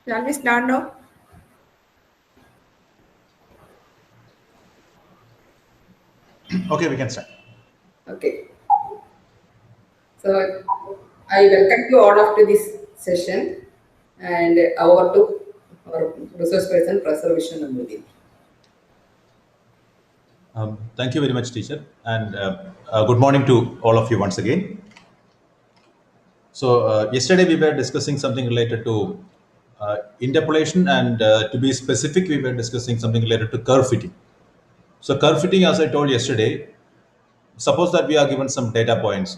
Shall we start now? Okay, we can start. Okay. So I welcome you all of to this session and over to our resource person, Professor Vishnu Namboodir. Thank you very much, teacher, and good morning to all of you once again. So, yesterday we were discussing something related to interpolation, and to be specific, we were discussing something related to curve fitting. So, curve fitting, as I told yesterday, suppose that we are given some data points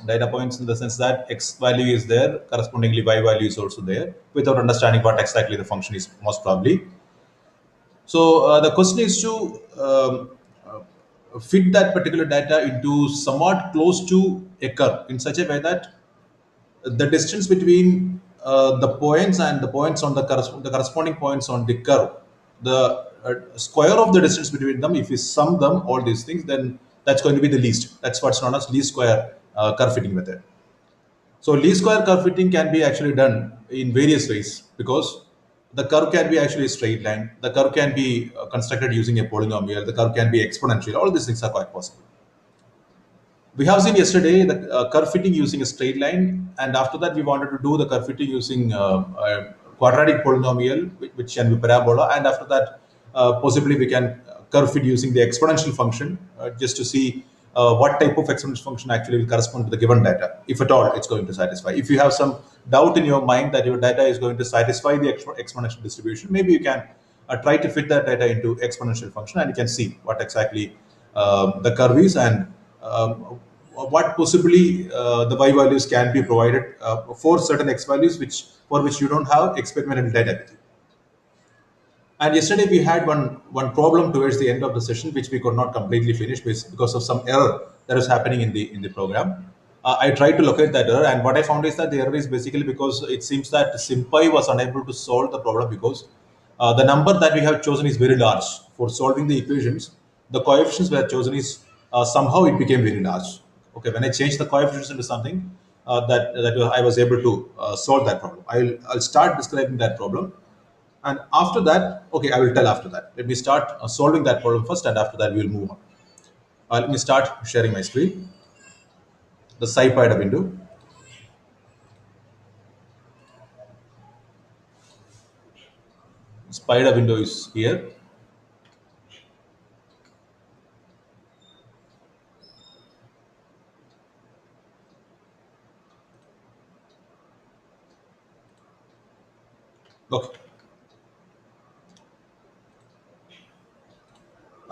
in the sense that x value is there, correspondingly y value is also there, without understanding what exactly the function is, most probably. So the question is to fit that particular data into somewhat close to a curve in such a way that the distance between the points and the points on the corresponding points on the curve, the square of the distance between them, if we sum them, all these things, then that's going to be the least. That's what's known as least square curve fitting method. So least square curve fitting can be actually done in various ways because the curve can be actually a straight line. The curve can be constructed using a polynomial. The curve can be exponential. All these things are quite possible. We have seen yesterday the curve fitting using a straight line, and after that we wanted to do the curve fitting using a quadratic polynomial, which can be parabola, and after that possibly we can curve fit using the exponential function just to see what type of exponential function actually will correspond to the given data, if at all it's going to satisfy. If you have some doubt in your mind that your data is going to satisfy the exponential distribution, maybe you can try to fit that data into exponential function, and you can see what exactly the curve is, and what possibly the y values can be provided for certain x values for which you don't have experimental data with you. And yesterday we had one problem towards the end of the session which we could not completely finish because of some error that was happening in the program. I tried to locate that error, and what I found is that the error is basically because it seems that sympy was unable to solve the problem because the number that we have chosen is very large for solving the equations. The coefficients were chosen is somehow it became very large. Okay, when I changed the coefficients into something that I was able to solve that problem. I'll start describing that problem, and after that, okay, I will tell after that. Let me start solving that problem first, and after that, we will move on. Let me start sharing my screen, the SciPy window. Spider window is here. Okay.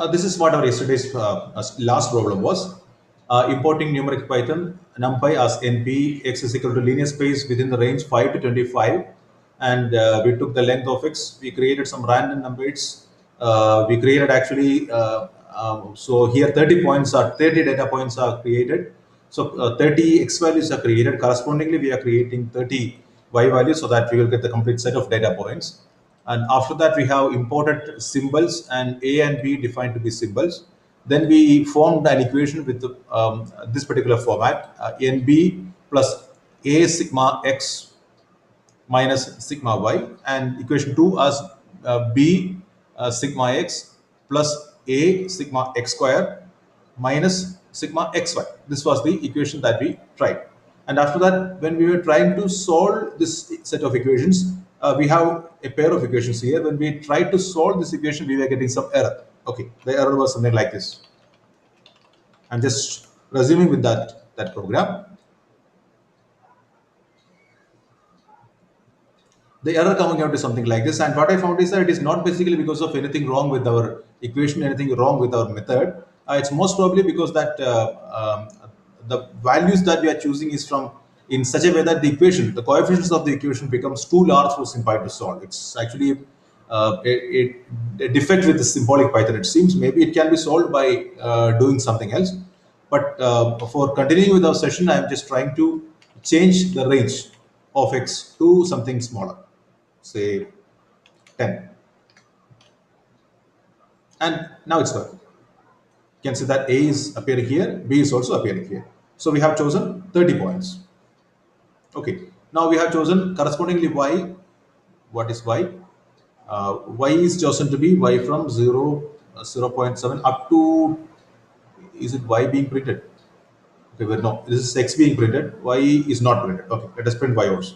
This is what our yesterday's last problem was. Importing numeric Python, numpy as np, x is equal to linear space within the range 5 to 25. And we took the length of x, we created some random numbers. We created actually, so here 30 data points are created. So 30 x values are created. Correspondingly, we are creating 30 y values so that we will get the complete set of data points. And after that, we have imported symbols and a and b defined to be symbols. Then we formed an equation with this particular format: nb plus a sigma x minus sigma y, and equation 2 as b sigma x plus a sigma x square minus sigma xy. This was the equation that we tried. And after that, when we were trying to solve this set of equations, we have a pair of equations here. When we tried to solve this equation, we were getting some error. Okay, the error was something like this. I'm just resuming with that program. The error coming out is something like this. And what I found is that it is not basically because of anything wrong with our equation, anything wrong with our method. It's most probably because that the values that we are choosing is from in such a way that the equation, the coefficients of the equation becomes too large for SymPy to solve. It's actually a defect with the symbolic Python. It seems maybe it can be solved by doing something else. But for continuing with our session, I'm just trying to change the range of x to something smaller, say 10. And now it's working. You can see that A is appearing here, B is also appearing here. So we have chosen 30 points. Okay. Now we have chosen correspondingly Y. What is Y? Y is chosen to be Y from 0 0.7 up to, is it Y being printed? Okay, well, no, this is X being printed. Y is not printed. Okay, let us print Y also.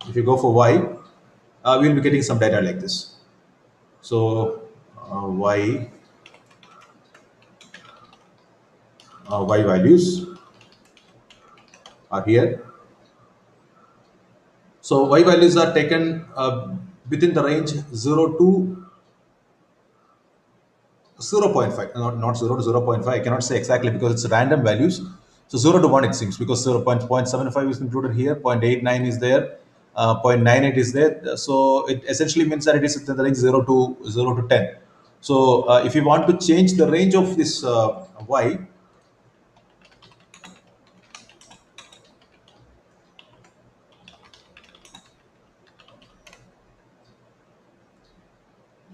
If you go for Y, we will be getting some data like this. So Y values are here. So Y values are taken within the range 0 to 0.5, not 0 to 0.5. I cannot say exactly because it's random values. So 0 to 1 it seems, because 0.75 is included here, 0.89 is there, 0.98 is there. So it essentially means that it is within the range 0 to 10. So if you want to change the range of this Y,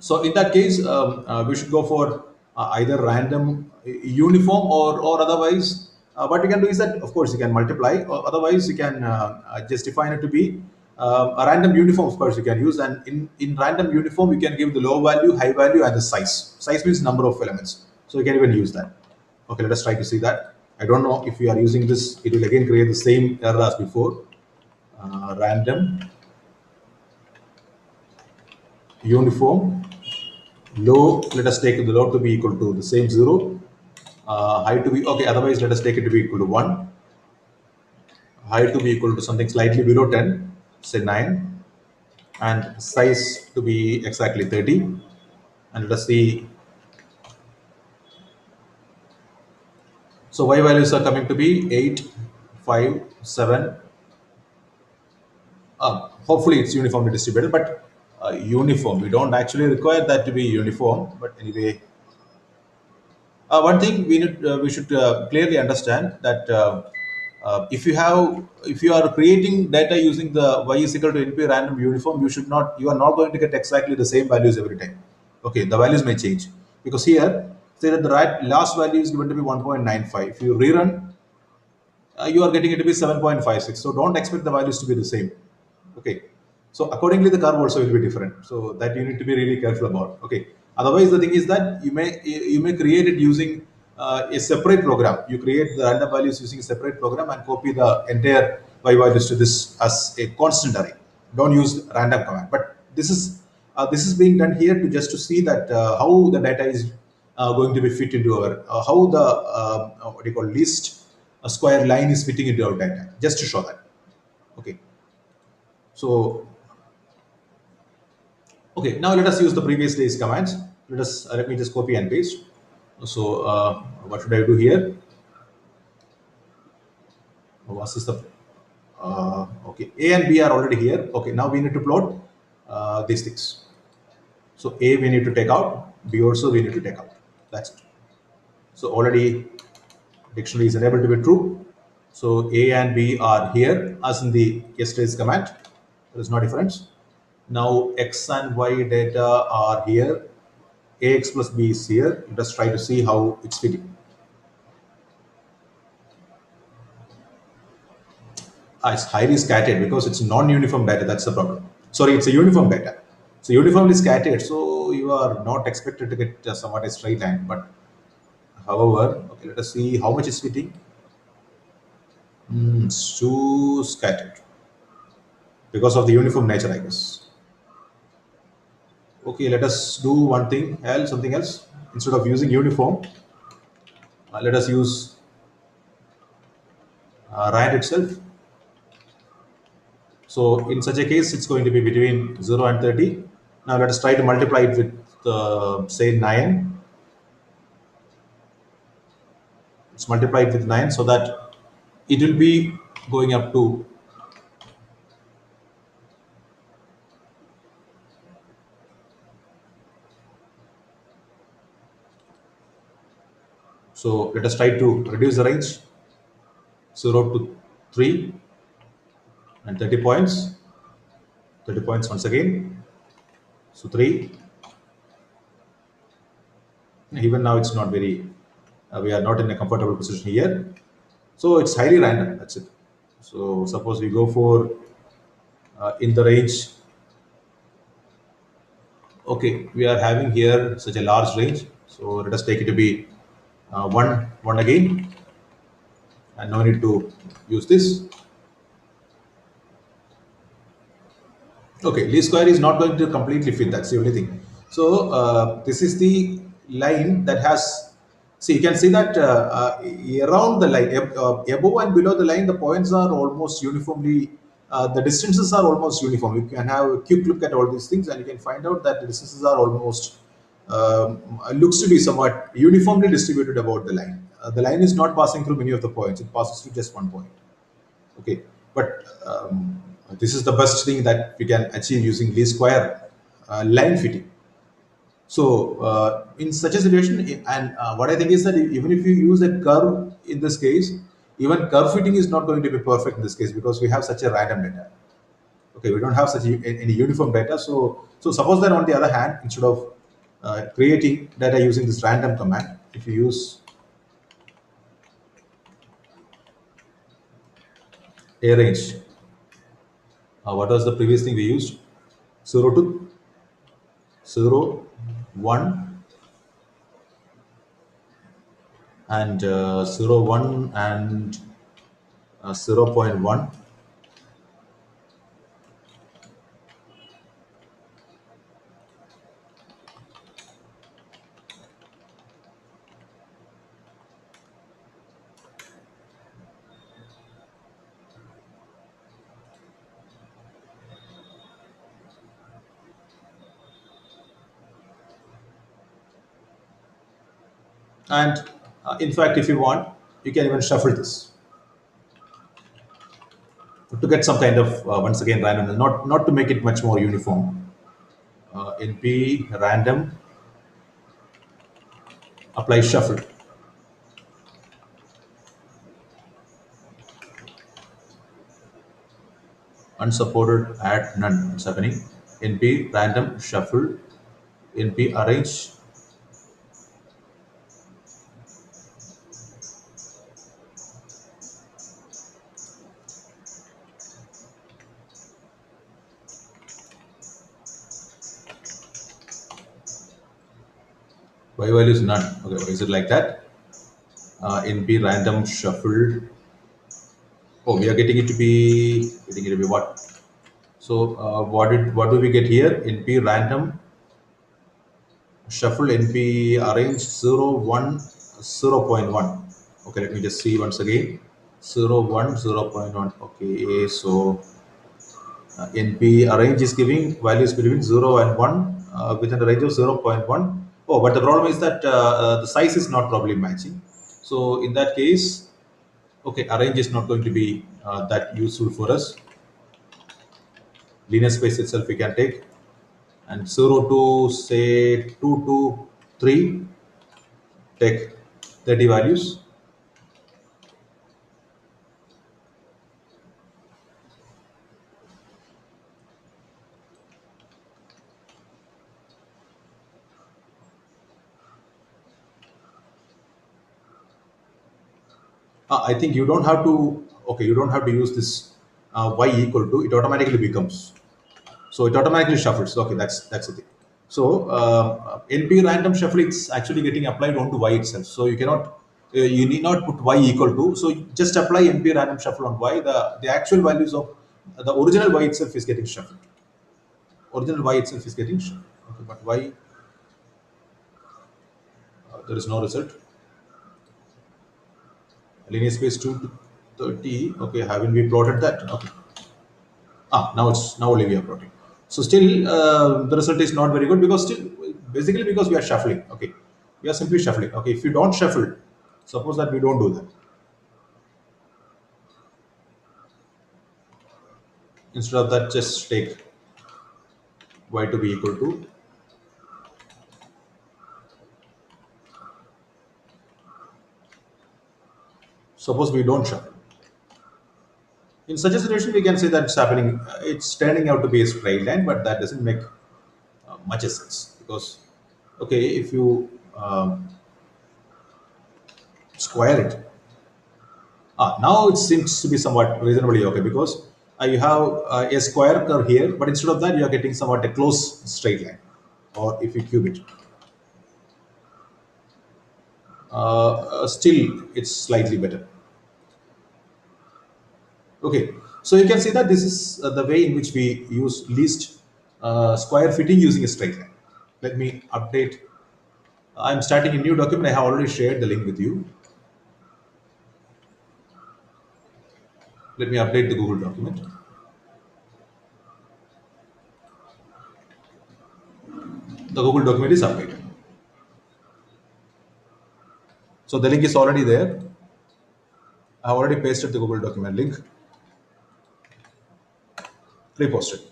so in that case, we should go for either random uniform, or otherwise. What you can do is that, of course, you can multiply, or otherwise you can just define it to be a random uniform. Of course, you can use, and in random uniform, you can give the low value, high value, and the size. Size means number of elements. So you can even use that. Okay, let us try to see that. I don't know if we are using this, it will again create the same error as before. Random uniform low, let us take the low to be equal to the same 0, high to be, okay, otherwise let us take it to be equal to 1, high to be equal to something slightly below 10, say 9, and size to be exactly 30. And let us see, so Y values are coming to be 8, 5, 7. Hopefully it's uniformly distributed, but uniform, we don't actually require that to be uniform, but anyway. One thing we should clearly understand that if you are creating data using the Y is equal to NP random uniform, you are not going to get exactly the same values every time. Okay, the values may change, because here say that the last value is given to be 1.95. If you rerun, you are getting it to be 7.56. So don't expect the values to be the same. Okay. So accordingly, the curve also will be different. So that you need to be really careful about. Okay. Otherwise, the thing is that you may create it using a separate program. You create the random values using a separate program and copy the entire y values to this as a constant array. Don't use random command. But this is being done here to just to see that how the data is going to be fit into our how the what do you call list a square line is fitting into our data, just to show that. Okay. So okay, now let us use the previous day's commands. Let me just copy and paste. So what should I do here? What is the okay, A and B are already here. Okay, now we need to plot these things. So A we need to take out, B also we need to take out. That's it. So already dictionary is enabled to be true. So A and B are here as in the yesterday's command. There is no difference. Now X and Y data are here. AX plus B is here. Let us try to see how it's fitting. It's highly scattered because it's non-uniform data. That's the problem. Sorry, it's a uniform data. So uniformly scattered. So you are not expected to get somewhat a straight line. But however, okay, let us see how much is fitting. It's too scattered because of the uniform nature, I guess. Okay, let us do one thing else, something else. Instead of using uniform, let us use rand itself. So in such a case, it's going to be between 0 and 30. Now let us try to multiply it with say 9. Let's multiply it with 9 so that it will be going up to, so let us try to reduce the range 0 to 3 and 30 points. 30 points once again. So 3. Even now it's not very, we are not in a comfortable position here. So it's highly random. That's it. So suppose we go for in the range. Okay, we are having here such a large range. So let us take it to be one again, and no need to use this. Okay, least square is not going to completely fit. That's the only thing. So this is the line that has. See, you can see that around the line, above and below the line, the points are almost uniformly. The distances are almost uniform. You can have a quick look at all these things, and you can find out that the distances are almost looks to be somewhat uniformly distributed about the line. The line is not passing through many of the points; it passes through just one point. Okay, but this is the best thing that we can achieve using least square line fitting. So in such a situation, and what I think is that even if you use a curve in this case, even curve fitting is not going to be perfect in this case because we have such a random data. Okay, we don't have such any uniform data. So suppose that on the other hand, instead of creating data using this random command, if you use arrange, what was the previous thing we used? 0 to 0, 1, and 0, 1 and 0.1. And in fact, if you want, you can even shuffle this to get some kind of once again randomness, not to make it much more uniform. NP random apply shuffle unsupported add none. What's happening? NP random shuffle NP arrange. Y value is none. Okay, why is it like that? NP random shuffle. Oh, we are getting it to be what? So what do we get here? NP random shuffle NP arrange 0 1 0.1. Okay, let me just see once again. 0 1 0.1. Okay, so NP arrange is giving values between 0 and 1 within the range of 0.1. Oh, but the problem is that the size is not probably matching. So in that case, okay, arrange is not going to be that useful for us. Linear space itself we can take, and 0 to say 2 to 3, take 30 values. I think you don't have to. Okay, you don't have to use this y equal to. It automatically becomes. So it automatically shuffles. Okay, that's the thing. So NP random shuffle is actually getting applied onto y itself. So you cannot. You need not put y equal to. So you just apply NP random shuffle on y. The actual values of the original y itself is getting shuffled. Original y itself is getting shuffled. Okay, but y there is no result. Linear space 2 to 30. Okay, haven't we plotted that? Okay. Now only we are plotting. So still the result is not very good because still basically because we are shuffling. Okay, we are simply shuffling. Okay, if you don't shuffle, suppose that we don't do that. Instead of that, just take y to be equal to. Suppose we don't shuffle. In such a situation, we can say that it's happening. It's turning out to be a straight line, but that doesn't make much sense because okay, if you square it, Now it seems to be somewhat reasonably okay because you have a square curve here, but instead of that, you are getting somewhat a close straight line. Or if you cube it, still it's slightly better. Okay, so you can see that this is the way in which we use least square fitting using a straight line. Let me update. I'm starting a new document. I have already shared the link with you. Let me update the Google document. The Google document is updated. So the link is already there. I have already pasted the Google document link. Reposted.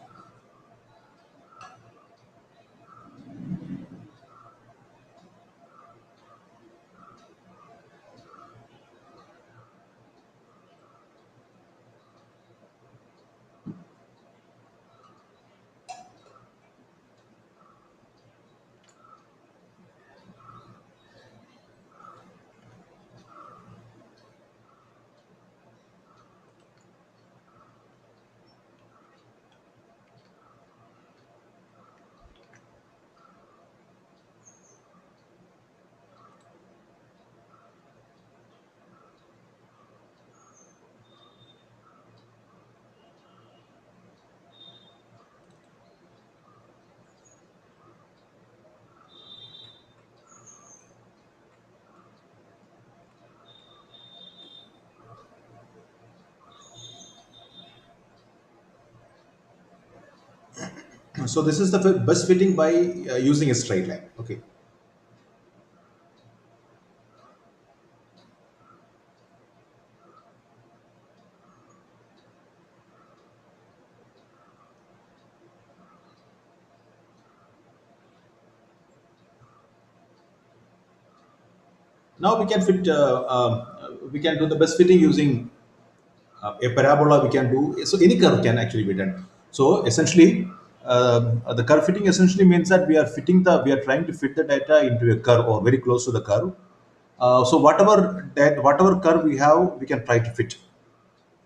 So this is the best fitting by using a straight line. Okay. Now we can fit. We can do the best fitting using a parabola. We can do so. Any curve can actually be done. So essentially, the curve fitting essentially means that we are trying to fit the data into a curve or very close to the curve. So whatever curve we have, we can try to fit.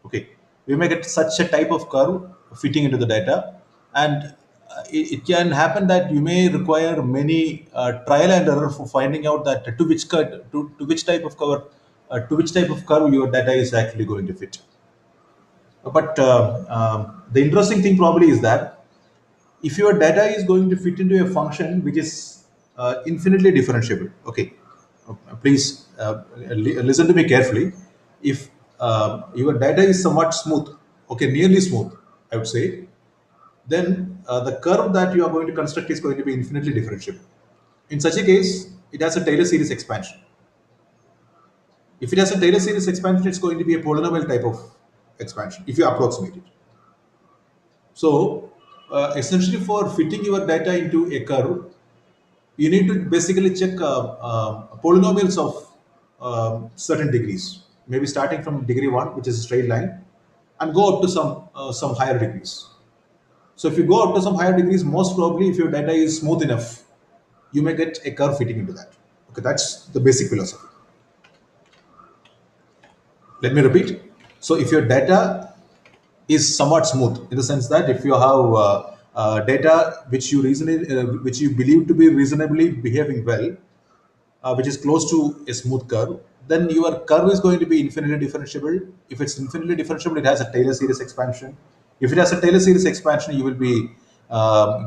Okay, we may get such a type of curve fitting into the data, and it can happen that you may require many trial and error for finding out that to which type of cover to which type of curve your data is actually going to fit. But the interesting thing probably is that if your data is going to fit into a function which is infinitely differentiable, okay, please listen to me carefully. If your data is somewhat smooth, okay, nearly smooth, I would say, then the curve that you are going to construct is going to be infinitely differentiable. In such a case, it has a Taylor series expansion. If it has a Taylor series expansion, it's going to be a polynomial type of expansion if you approximate it. So, essentially, for fitting your data into a curve, you need to basically check polynomials of certain degrees, maybe starting from degree one, which is a straight line, and go up to some higher degrees. So, if you go up to some higher degrees, most probably, if your data is smooth enough, you may get a curve fitting into that. Okay, that's the basic philosophy. Let me repeat. So, if your data is somewhat smooth in the sense that if you have data which you believe to be reasonably behaving well, which is close to a smooth curve, then your curve is going to be infinitely differentiable. If it's infinitely differentiable, it has a Taylor series expansion. If it has a Taylor series expansion, you will be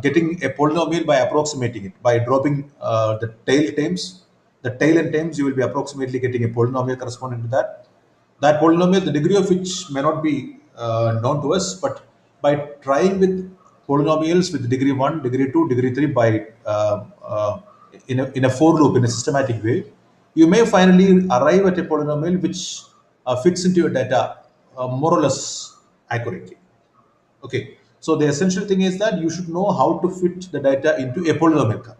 getting a polynomial by approximating it by dropping the tail and terms. You will be approximately getting a polynomial corresponding to that. That polynomial, the degree of which may not be known to us, but by trying with polynomials with degree 1, degree 2, degree 3 by in a for loop in a systematic way, you may finally arrive at a polynomial which fits into your data more or less accurately. Okay, so the essential thing is that you should know how to fit the data into a polynomial curve.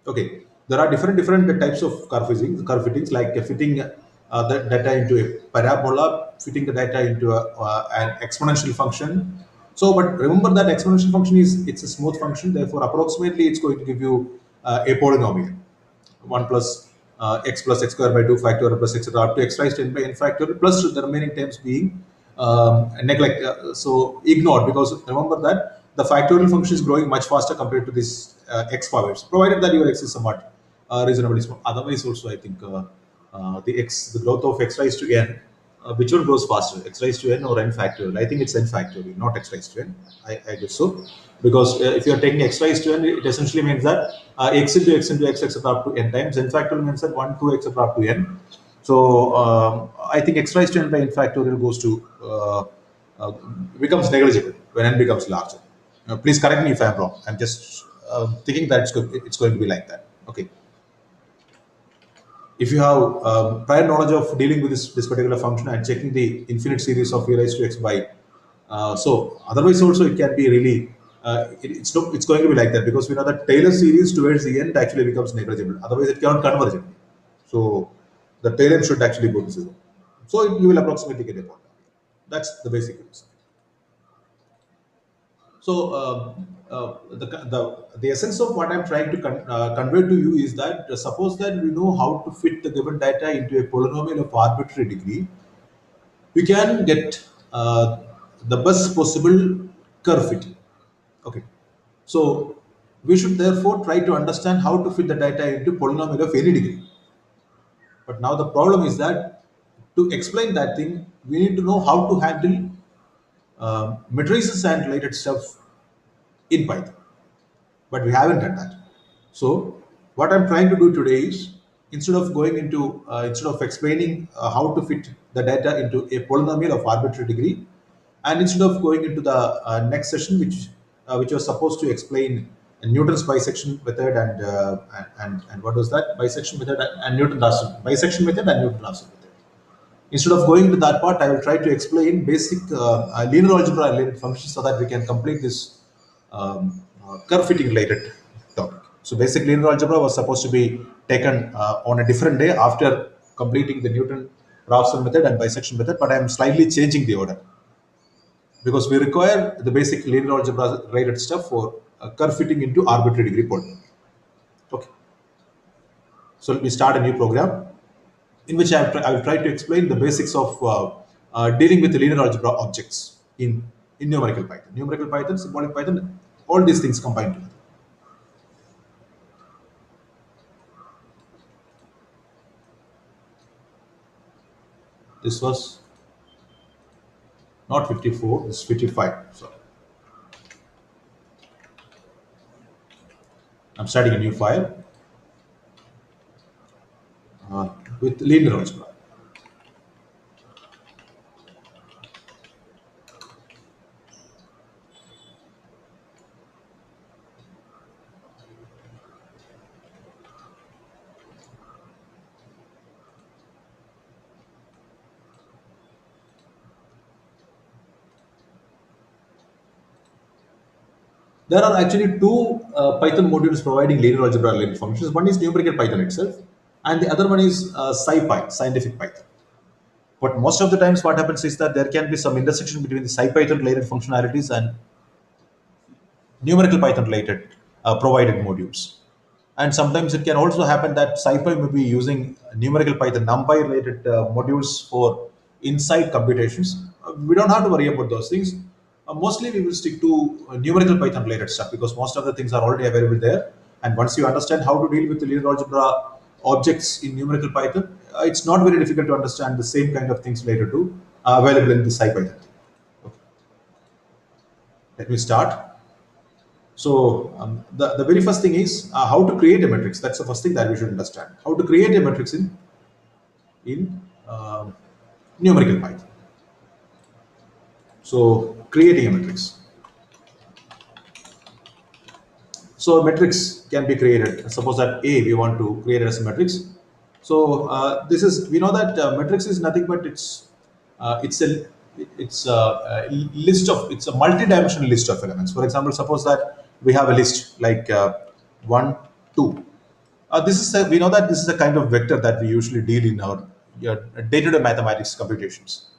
Okay, there are different types of curve fittings, like fitting the data into a parabola, fitting the data into an exponential function. So, but remember that exponential function it's a smooth function. Therefore, approximately it's going to give you a polynomial, one plus x plus x square by 2 factorial plus etc. up to x raised to n by n factorial plus the remaining terms being so ignored, because remember that the factorial function is growing much faster compared to this x powers, provided that your x is somewhat reasonably small. Otherwise, also I think the growth of x raised to n, which one grows faster, x raised to n or n factorial? I think it's n factorial, not x raised to n. I guess so, because if you are taking x raised to n, it essentially means that x into x into x etc. up to n times. N factorial means that 1, 2 etc. up to n. So I think x raised to n by n factorial goes to uh, becomes negligible when n becomes larger. Please correct me if I'm wrong. I'm just thinking that it's going to be like that. Okay. If you have prior knowledge of dealing with this particular function and checking the infinite series of e raised to x by, so otherwise also it can be really, it's going to be like that, because we know that Taylor series towards the end actually becomes negligible. Otherwise it cannot converge it. So the Taylor should actually go to zero. So you will approximately get a point. That's the basic use. So the essence of what I'm trying to convey to you is that suppose that we know how to fit the given data into a polynomial of arbitrary degree, we can get the best possible curve fit. Okay. So we should therefore try to understand how to fit the data into polynomial of any degree. But now the problem is that to explain that thing, we need to know how to handle matrices and related stuff in Python. But we haven't done that. So what I'm trying to do today is, instead of explaining how to fit the data into a polynomial of arbitrary degree, and instead of going into the next session, which was supposed to explain Newton's bisection method and what was that bisection method and Newton-Raphson bisection method and Newton-Raphson method. Instead of going to that part, I will try to explain basic linear algebra and linear functions so that we can complete this curve fitting related topic. So basic linear algebra was supposed to be taken on a different day after completing the Newton-Raphson method and bisection method, but I am slightly changing the order because we require the basic linear algebra related stuff for curve fitting into arbitrary degree polynomial. Okay. So let me start a new program in which I will try to explain the basics of dealing with linear algebra objects in numerical Python. Numerical Python, symbolic Python, all these things combined together. This was not 54, this is 55. So I'm starting a new file with linear algebra. There are actually two Python modules providing linear algebra related functions. One is numerical Python itself, and the other one is SciPy, scientific Python. But most of the times, what happens is that there can be some intersection between the SciPython related functionalities and numerical Python related provided modules. And sometimes it can also happen that SciPy may be using numerical Python numpy related modules for inside computations. We don't have to worry about those things. Mostly we will stick to numerical Python related stuff because most of the things are already available there. And once you understand how to deal with the linear algebra objects in numerical Python, it's not very difficult to understand the same kind of things related to available in the SciPython. Okay. Let me start. So the very first thing is how to create a matrix. That's the first thing that we should understand. How to create a matrix in numerical Python. So creating a matrix. So a matrix can be created. Suppose that A we want to create it as a matrix. So this is, we know that matrix is nothing but it's a list of, it's a multi-dimensional list of elements. For example, suppose that we have a list like 1 2. This is we know that this is a kind of vector that we usually deal in our day-to-day mathematics computations.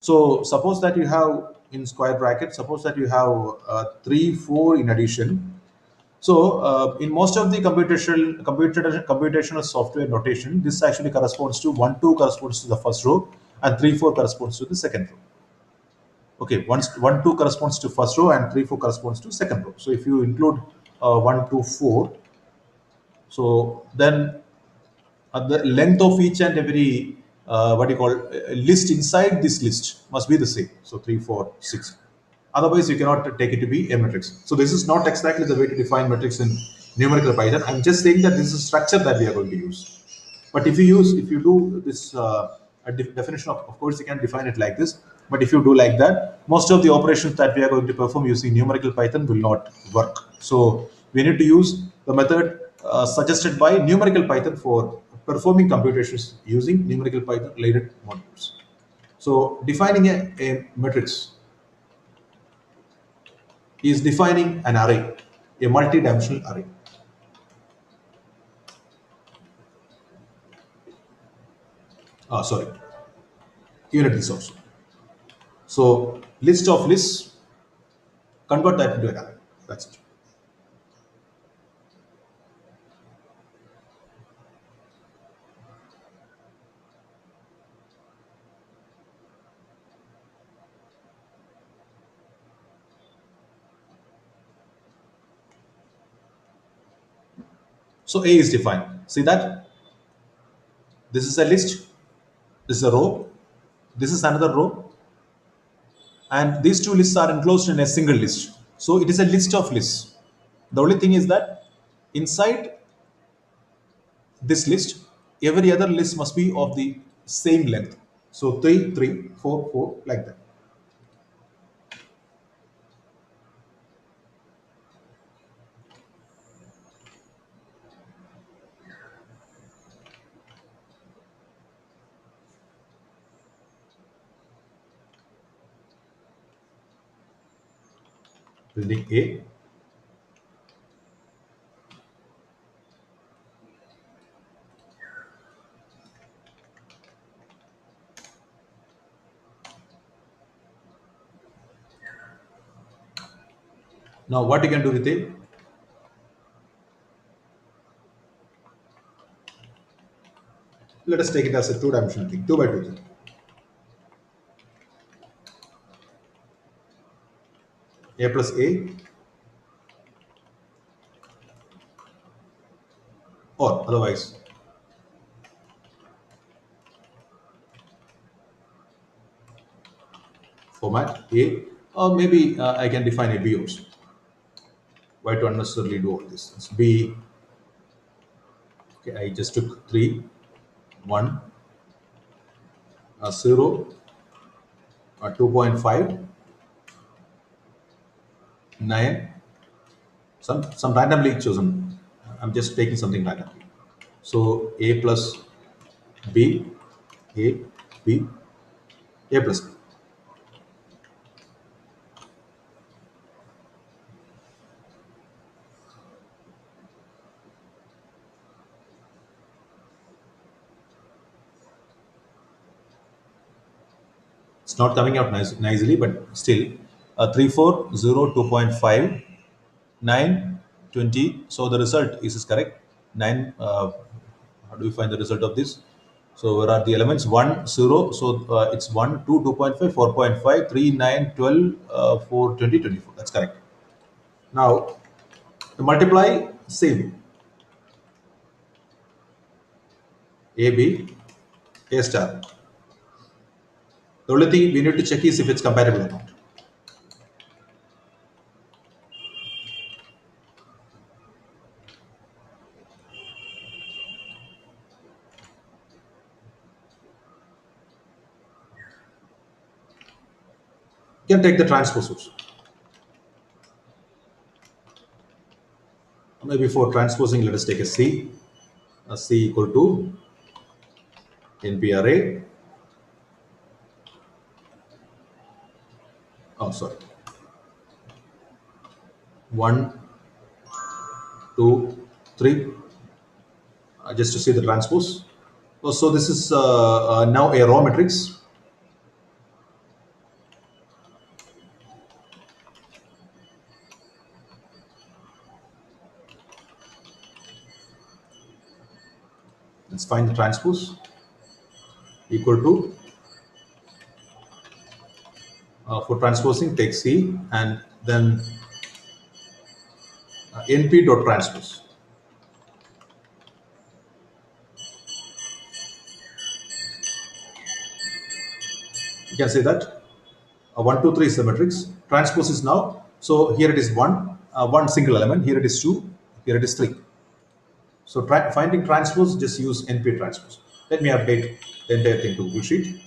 So suppose that you have in square bracket, suppose that you have 3 4 in addition, So in most of the computational software notation, this actually corresponds to 1 2 corresponds to the first row, and 3 4 corresponds to the second row. Okay, 1 2 corresponds to first row, and 3 4 corresponds to second row. So if you include 1 2 4, so then the length of each and every what do you call list inside this list must be the same. So 3 4 6. Otherwise, you cannot take it to be a matrix. So this is not exactly the way to define matrix in numerical Python. I'm just saying that this is a structure that we are going to use. But if you do this definition of course, you can define it like this. But if you do like that, most of the operations that we are going to perform using numerical Python will not work. So we need to use the method suggested by numerical Python for performing computations using numerical Python related modules. So defining a matrix is defining an array, a multi-dimensional array. Sorry, unit list also. So list of lists, convert that into an array. That's it. So A is defined. See that? This is a list, this is a row, this is another row, and these two lists are enclosed in a single list. So it is a list of lists. The only thing is that inside this list, every other list must be of the same length. So 3, 3, 4, 4, like that. Building A. Now what you can do with A? Let us take it as a two-dimensional thing, 2 by 2 thing. A plus A, or otherwise format A, or maybe I can define a B also. Why to unnecessarily do all this? It's B. Okay, I just took 3, 1, 0, 2.5, 9, some randomly chosen. I'm just taking something randomly. So A plus B, A, B, A plus B. It's not coming out nicely, but still 3, 4, 0, 2.5, 9, 20. So the result is correct. 9, how do we find the result of this? So where are the elements? 1, 0. So it's 1, 2, 2.5, 4.5, 3, 9, 12, 4, 20, 24. That's correct. Now, the multiply, same. A, B, A star. The only thing we need to check is if it's compatible or not. You can take the transpose also. Maybe for transposing, let us take a C. A C equal to NP array. Oh, sorry. 1, 2, 3. Just to see the transpose. So this is now a raw matrix. Let's find the transpose equal to, for transposing, take C and then NP dot transpose. You can say that 1, 2, 3 is the matrix. Transpose is now, so here it is 1, one single element, here it is 2, here it is 3. So finding transpose, just use NP transpose. Let me update the entire thing to Google Sheet.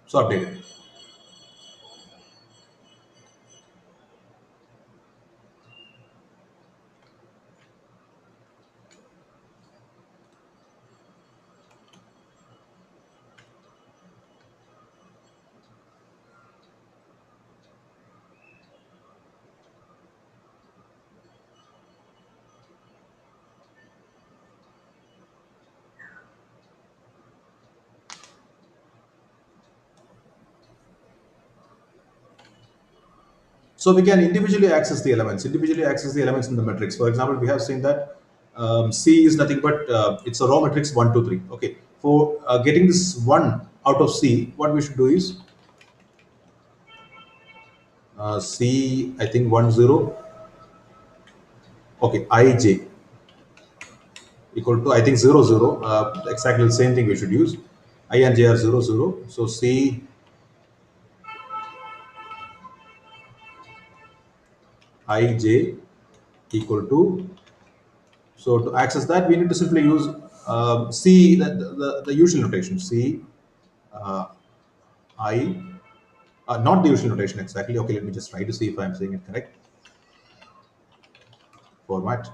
So update it. So we can individually access the elements, in the matrix. For example, we have seen that C is nothing but it's a raw matrix 1, 2, 3. Okay. For getting this 1 out of C, what we should do is C, I think 1, 0. Okay, IJ equal to, I think 0, 0. Exactly the same thing we should use. I and J are 0, 0. So C IJ equal to, so to access that, we need to simply use C, the usual notation, C uh, I, not the usual notation exactly. Okay, let me just try to see if I'm saying it correct. Format.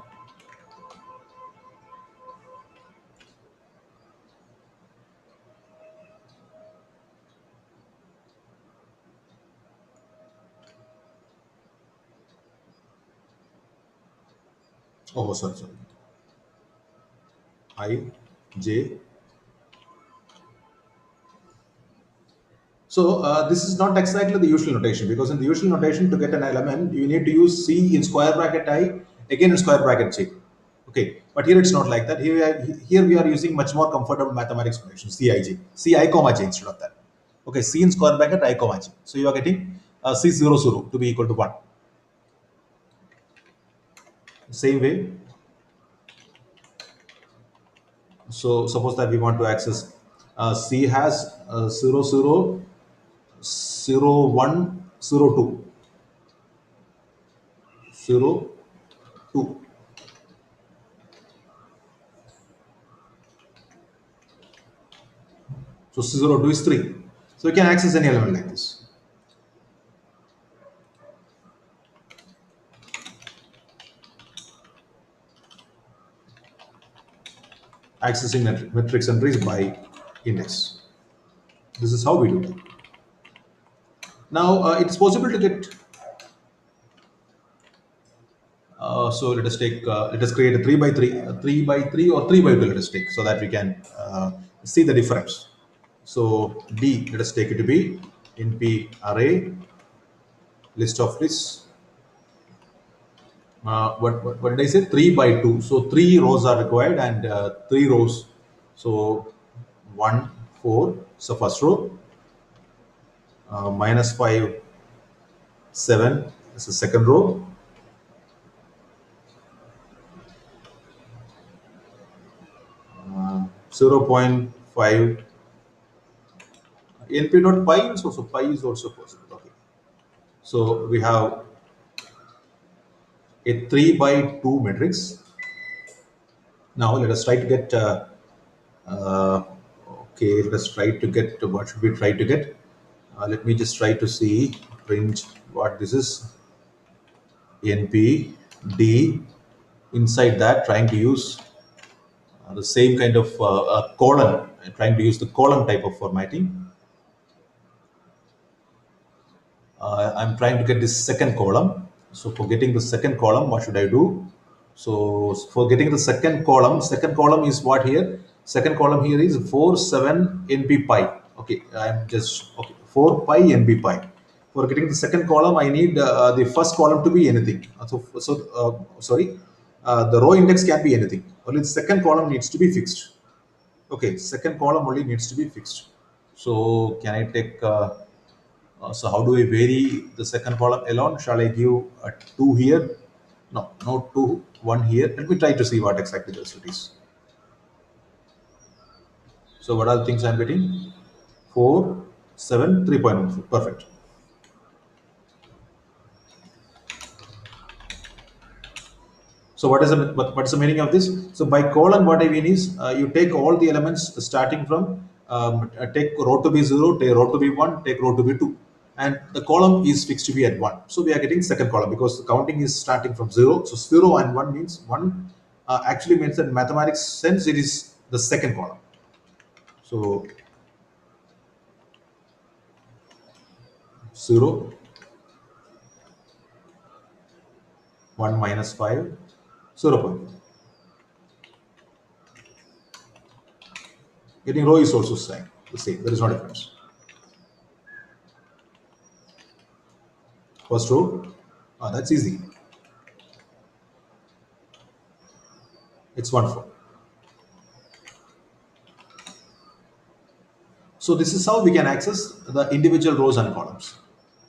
Oh, sorry, sorry. I, J. So this is not exactly the usual notation, because in the usual notation, to get an element, you need to use C in square bracket I, again in square bracket J. Okay, but here it's not like that. Here we are using much more comfortable mathematics notation, Cij, Ci comma J instead of that. Okay, C in square bracket I comma J. So you are getting C00 to be equal to 1. Same way. So suppose that we want to access C has 0, 0, 0, 1, 0, 2, 0, 2. So 0, 2 is 3. So you can access any element like this. Accessing matrix entries by index. This is how we do that. Now it's possible to get. So let us create a 3 by 3, 3 by 3 or 3 by 2. Let us take, so that we can see the difference. So D, let us take it to be NP array list of lists. What did I say? 3 by 2. So 3 rows are required and 3 rows. So 1, 4. So first row. Minus 5, 7. This is second row. 0.5. NP dot pi is also, pi is also possible. Okay. So we have a 3 by 2 matrix. Now let us try to get uh, okay, let us try to get, what should we try to get? Let me just try to see, print what this is. NP D, inside that trying to use the same kind of colon, trying to use the colon type of formatting. I'm trying to get this second column. So for getting the second column, what should I do? So for getting the second column is what here? Second column here is 4, 7 NP pi. Okay, I'm just, okay, 4 pi NP pi. For getting the second column, I need the first column to be anything. Sorry, the row index can be anything. Only the second column needs to be fixed. Okay, second column only needs to be fixed. So can I take? So how do I vary the second column alone? Shall I give a two here? No, no two, one here. Let me try to see what exactly the result is. So what are the things I'm getting? 4, 7, 3.14. Perfect. So what is the meaning of this? So by colon, what I mean is you take all the elements starting from take row to be 0, take row to be 1, take row to be 2, and the column is fixed to be at 1. So we are getting second column because the counting is starting from 0. So 0 and 1 means 1 actually means that in mathematics sense it is the second column. So 0, 1 minus 5, 0. Getting row is also the same. There is no difference. First row, that's easy. It's 1 4. So this is how we can access the individual rows and columns.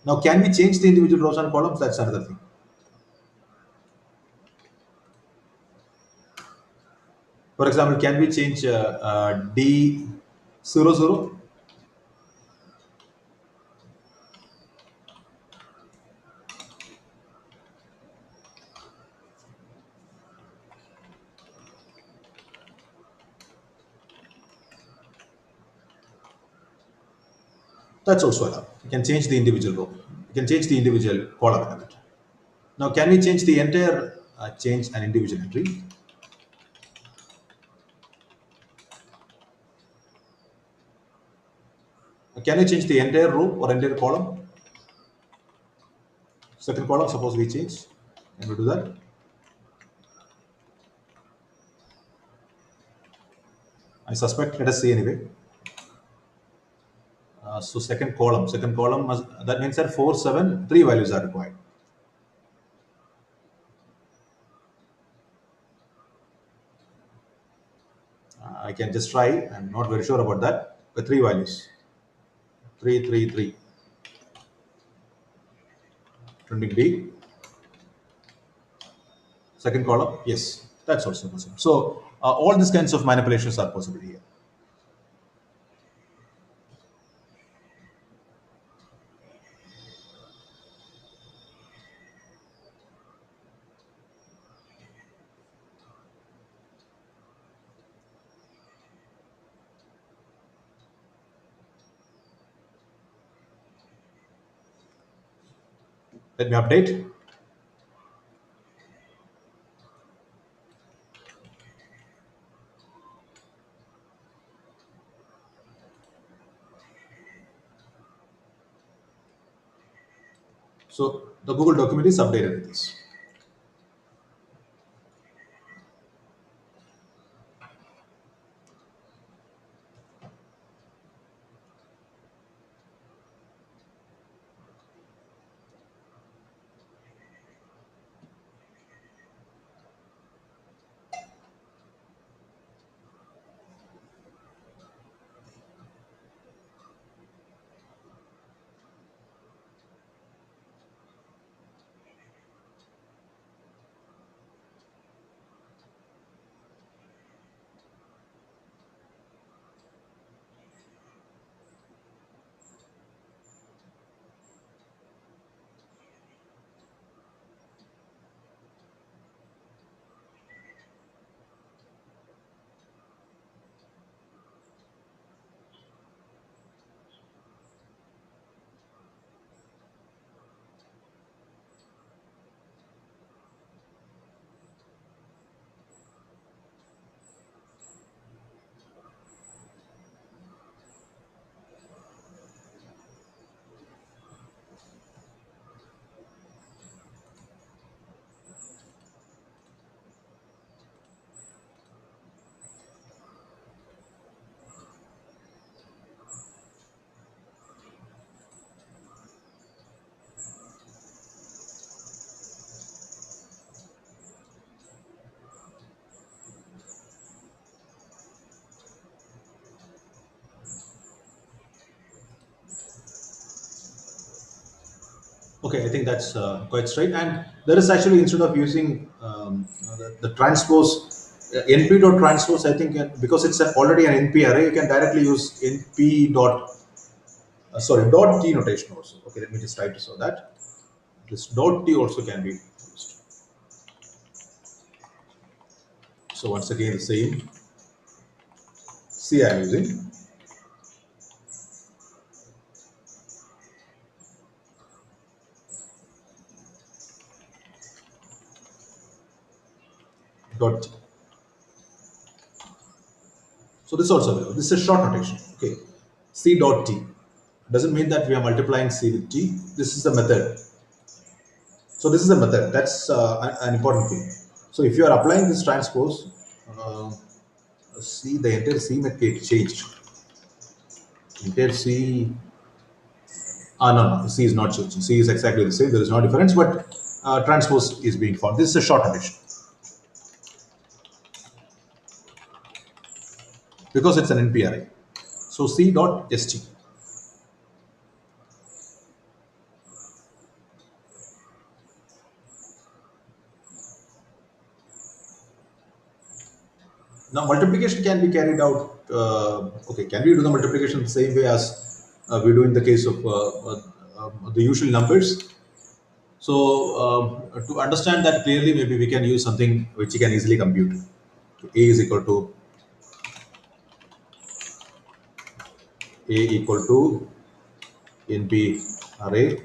Now, can we change the individual rows and columns? That's another thing. For example, can we change D00? That's also allowed. You can change the individual row. You can change the individual column element. Now, can we change the entire change an individual entry? Can we change the entire row or entire column? Second column, suppose we change. Can we do that? I suspect. Let us see anyway. So second column must, that means that 4, 7, 3 values are required. I can just try. I'm not very sure about that. The 3 values. 3, 3, 3. Printing B. Second column. Yes, that's also possible. So all these kinds of manipulations are possible here. Let me update. So the Google document is updated with this. Okay, I think that's quite straight. And there is actually, instead of using the transpose, np dot transpose, I think because it's already an np array, you can directly use np dot, dot t notation also. Okay, let me just try to show that. This dot t also can be used. So once again, the same C I am using. Dot t. So this is also available. This is a short notation. Okay. C dot t. Doesn't mean that we are multiplying C with t. This is the method. So this is a method. That's an important thing. So if you are applying this transpose, uh, C, the entire C may get changed. Entire C, no, C is not changing. C is exactly the same. There is no difference, but transpose is being found. This is a short notation because it's an NP array. So C dot st. Now multiplication can be carried out. Okay, can we do the multiplication the same way as we do in the case of the usual numbers? So to understand that clearly, maybe we can use something which you can easily compute. A is equal to NP array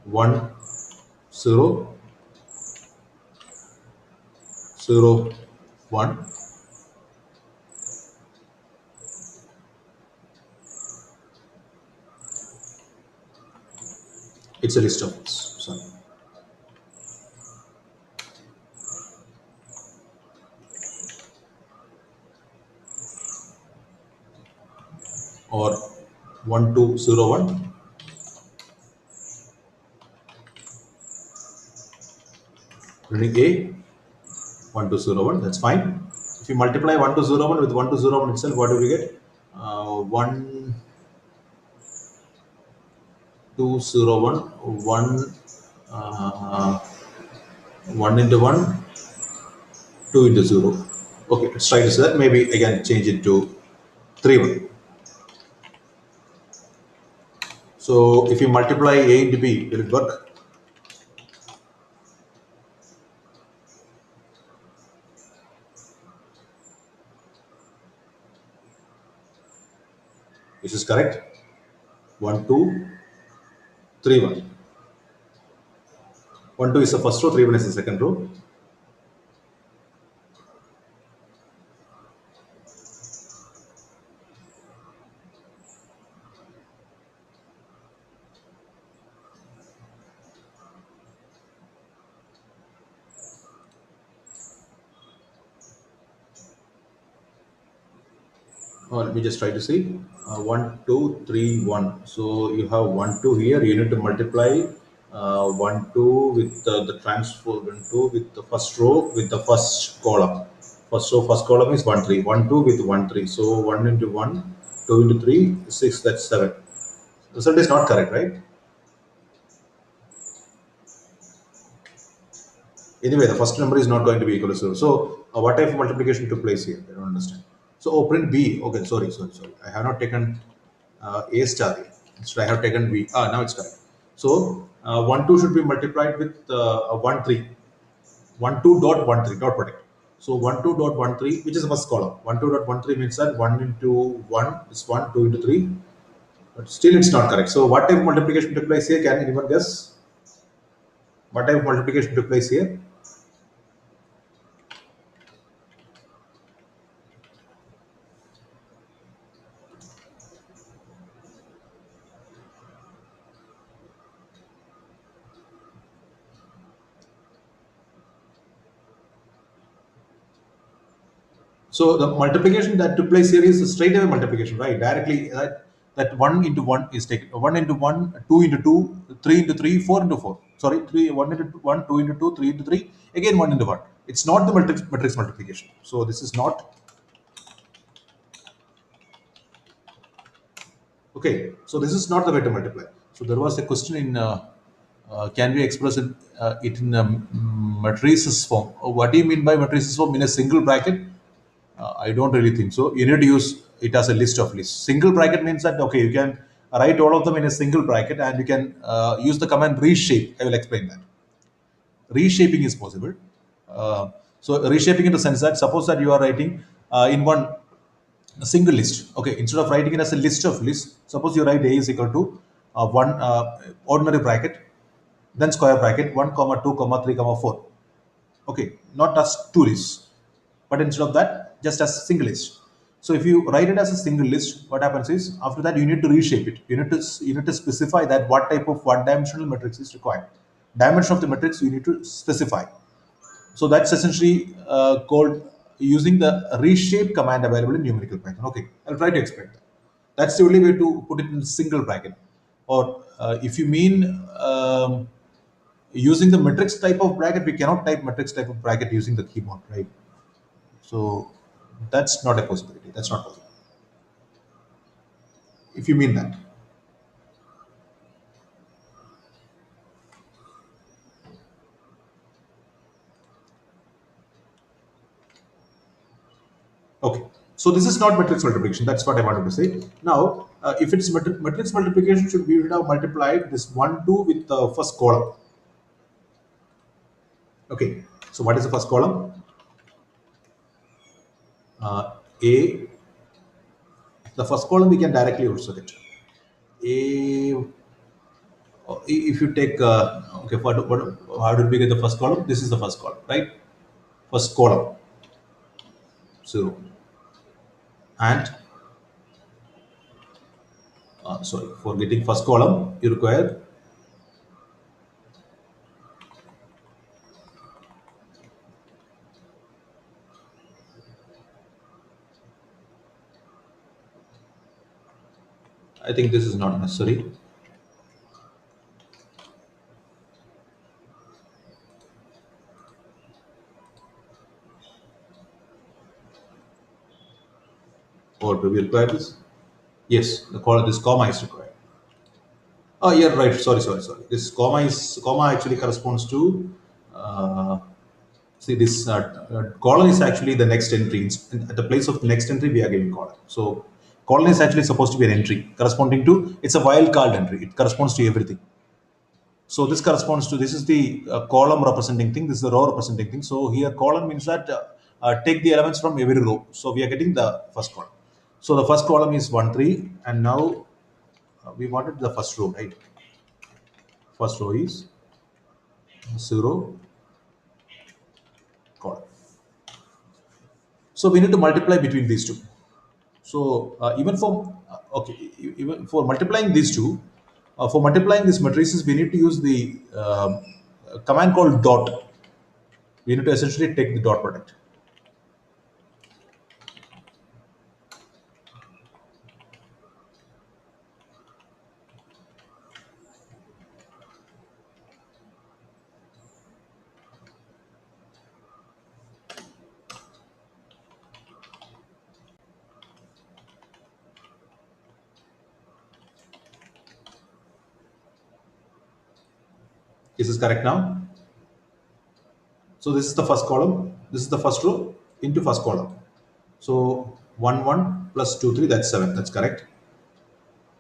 1 0 0 1. It's a list of this. Sorry. Or 1 2 0 1. Reading A 1 2 0 1. That's fine. If you multiply 1 2 0 1 with 1 2 0 1 itself, what do we get? 1 2 0 1 1 1 into 1 2 into 0. Okay, let's try this. That maybe again change it to 3 1. So if you multiply A into B, will it work? This is correct. 1 2 3 1. 1 2 is the first row, 3 1 is the second row. Let me just try to see. 1 2 3 1. So you have 1 2 here. You need to multiply 1 2 with the transfer 1 2 with the first row with the first column. First column is 1 3. 1 2 with 1 3. So 1 into 1, 2 into 3, 6. That's 7. Result is not correct, right? Anyway, the first number is not going to be equal to 0. So what type of multiplication took place here? I don't understand. So print B. Okay, sorry. I have not taken A star here. Instead, I have taken B. Now it's correct. So 1 2 should be multiplied with 1 3. 1 2 dot 1 3 dot product. So 1 2 dot 1 3, which is the first column. 1 2 dot 1 3 means that 1 into 1 is 1, 2 into 3. But still, it's not correct. So what type of multiplication took place here? Can anyone guess? What type of multiplication took place here? So the multiplication that took place here is a straight away multiplication, right? Directly that 1 into 1 is taken. 1 into 1, 2 into 2, 3 into 3, 4 into 4. Sorry, 3, 1 into 1, 2 into 2, 3 into 3, again 1 into 1. It's not the matrix multiplication. So this is not Okay, so this is not the way to multiply. So there was a question in can we express it in a matrices form? What do you mean by matrices form in a single bracket? I don't really think so. You need to use it as a list of lists. Single bracket means that okay, you can write all of them in a single bracket, and you can use the command reshape. I will explain that. Reshaping is possible. Uh, so reshaping in the sense that suppose that you are writing in one a single list. Okay, instead of writing it as a list of lists, suppose you write a is equal to one ordinary bracket, then square bracket 1 comma 2 comma 3 comma 4. Okay, not as two lists, but instead of that, just as a single list. So if you write it as a single list, what happens is after that you need to reshape it. You need to specify that what type of one dimensional matrix is required. Dimension of the matrix you need to specify. So that's essentially called using the reshape command available in numerical Python. Okay, I'll try to explain that. That's the only way to put it in a single bracket. Or if you mean using the matrix type of bracket, we cannot type matrix type of bracket using the keyboard, right? So that's not a possibility. That's not possible. If you mean that. Okay. So this is not matrix multiplication. That's what I wanted to say. Now, if it's matrix multiplication, should have multiplied this 1, 2 with the first column. Okay. So what is the first column? A. The first column we can directly also get. A. If you take okay, how did we get the first column? This is the first column, right? First column 0, and sorry, for getting first column you require I think this is not necessary. Or do we require this? Yes, the column this comma is required. Oh, yeah, right. Sorry. This comma actually corresponds to uh, see this column is actually the next entry. At the place of the next entry, we are giving column. So column is actually supposed to be an entry corresponding to it's a wildcard entry. It corresponds to everything. So this corresponds to this is the column representing thing. This is the row representing thing. So here column means that take the elements from every row. So we are getting the first column. So the first column is 1 3, and now we wanted the first row, right? First row is 0 column. So we need to multiply between these two. So even for okay, even for multiplying these two, for multiplying these matrices, we need to use the command called dot. We need to essentially take the dot product. Is this correct now? So this is the first column. This is the first row into first column. So 1 1 plus 2 3, that's 7. That's correct.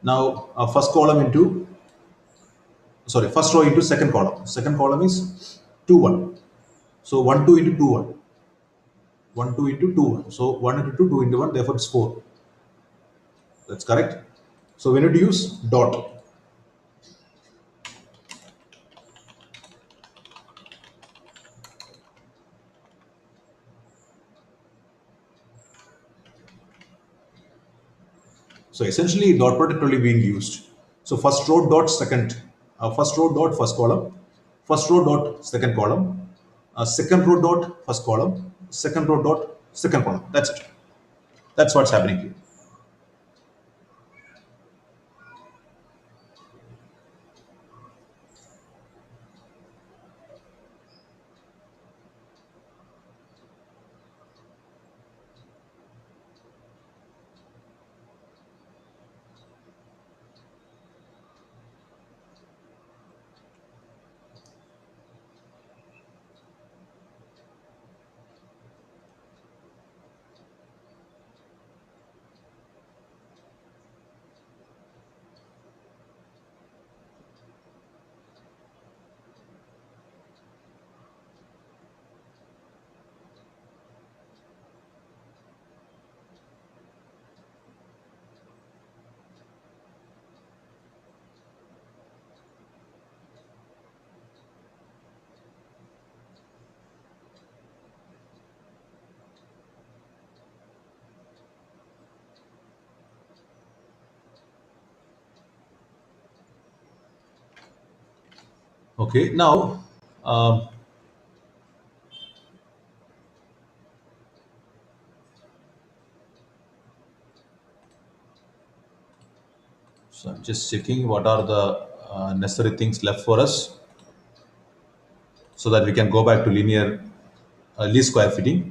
Now first column into sorry first row into second column. Second column is 2 1. So 1 2 into 2 1. 1 2 into 2 1. So 1 into 2 2 into 1. Therefore it's 4. That's correct. So we need to use dot. So essentially dot product only being used. So first row dot first column, first row dot second column, second row dot first column, second row dot second column. That's it. That's what's happening here. Okay, now um, so I'm just checking what are the necessary things left for us so that we can go back to linear least square fitting.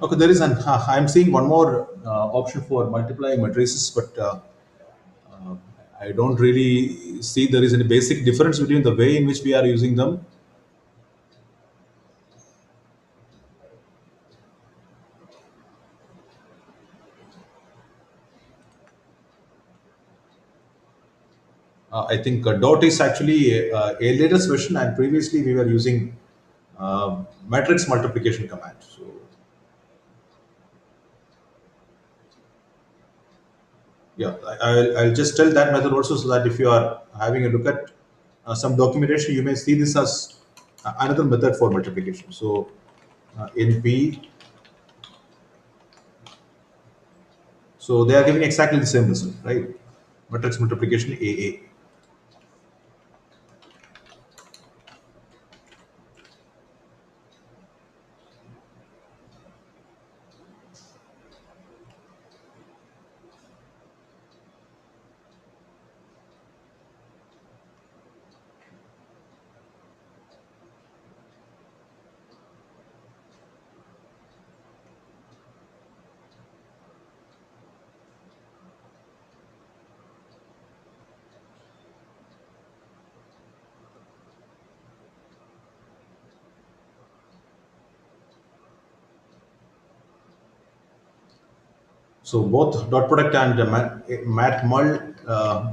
Okay, there is an. I'm seeing one more option for multiplying matrices, but I don't really see there is any basic difference between the way in which we are using them. I think dot is actually a latest version, and previously we were using matrix multiplication command. So yeah, I'll just tell that method also so that if you are having a look at some documentation, you may see this as another method for multiplication. So in P, so they are giving exactly the same result, right? Matrix multiplication AA. So both dot product and mat mul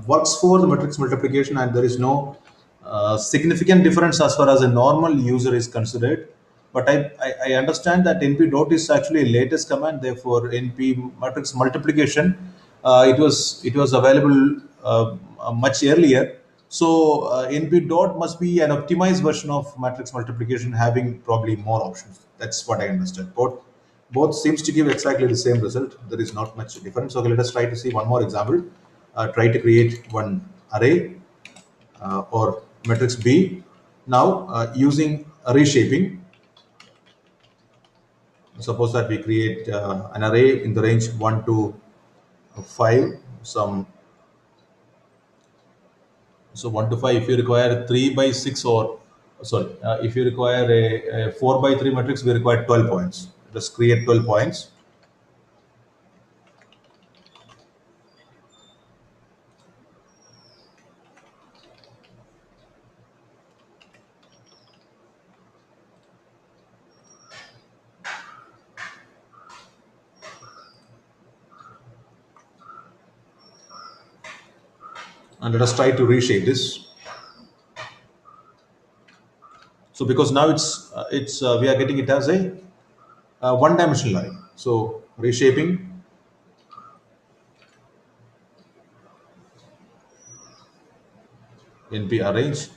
works for the matrix multiplication, and there is no significant difference as far as a normal user is considered. But I understand that np dot is actually a latest command. Therefore, np matrix multiplication it was available much earlier. So np dot must be an optimized version of matrix multiplication, having probably more options. That's what I understand. Both seems to give exactly the same result. There is not much difference. Okay, let us try to see one more example. Try to create one array or matrix B. Now, using array shaping, suppose that we create an array in the range 1 to 5. Some So 1 to 5. If you require 3 by 6, or sorry, if you require a 4 by 3 matrix, we require 12 points. Let's create 12 points, and let us try to reshape this. So because now it's we are getting it as a one-dimensional array. So reshaping NP arrange.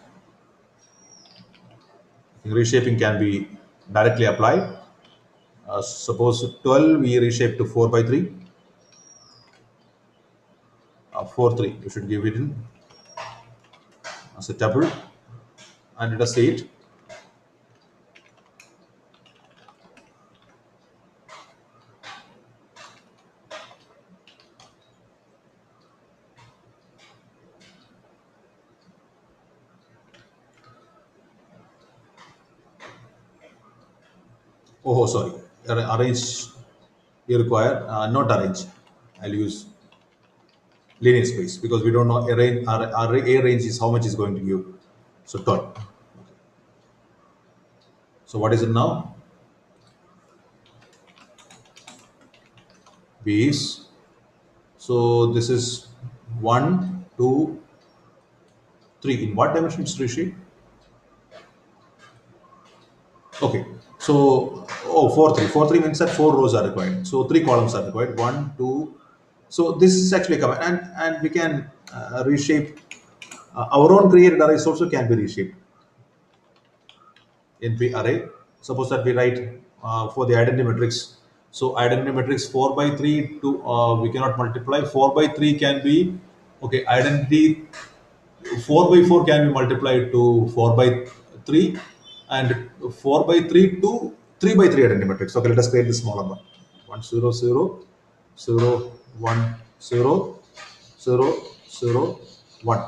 Reshaping can be directly applied. Suppose 12 we reshape to 4 by 3, 4 3. You should give it in as a tuple and let us say it. Oh, sorry. Arrange you require not arrange. I'll use linear space because we don't know array A range is how much is going to give. So 12. So what is it now? B is, so this is 1, 2, 3. In what dimension is reshape? Okay. So, oh, 4, 3. 4, 3 means that 4 rows are required. So 3 columns are required. 1, 2. So this is actually a command, and we can reshape our own created arrays also can be reshaped. NP array. Suppose that we write for the identity matrix. So identity matrix 4 by 3 to we cannot multiply. 4 by 3 can be, okay, identity 4 by 4 can be multiplied to 4 by 3, and 4 by 3 to 3 by 3 identity matrix. Okay, let us create the smaller one. 1 0 0 0 1 0 0 0 1.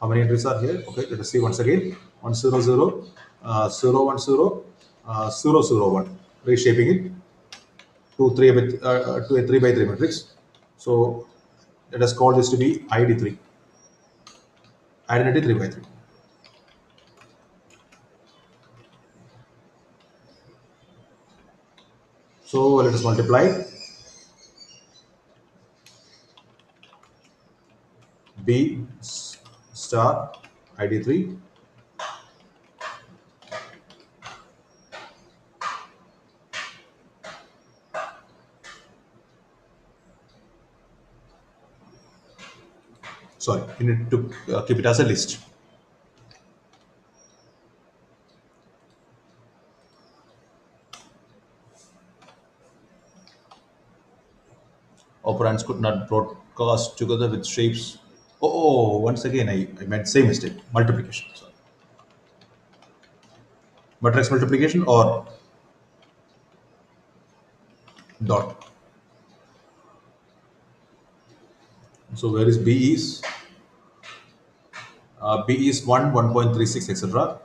How many entries are here? Okay, let us see once again. 1 0 0 0 1 0 0 0 1. Reshaping it to a 3 by 3 matrix. So let us call this to be ID3. Identity 3 by 3. So let us multiply B star ID3 sorry, you need to keep it as a list. Operands could not broadcast together with shapes. Once again, I made same mistake. Multiplication. Sorry. Matrix multiplication or dot. So where is B is? B is 1, 1.36, etc.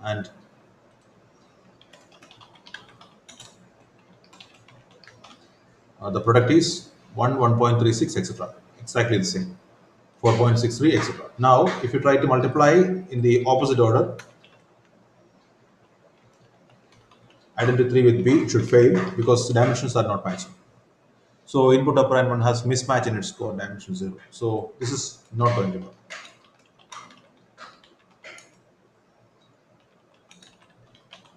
And the product is 1, 1.36, etc. Exactly the same. 4.63, etc. Now, if you try to multiply in the opposite order, identity 3 with B, it should fail because the dimensions are not matching. So input operand 1 has mismatch in its code dimension 0. So this is not going to work.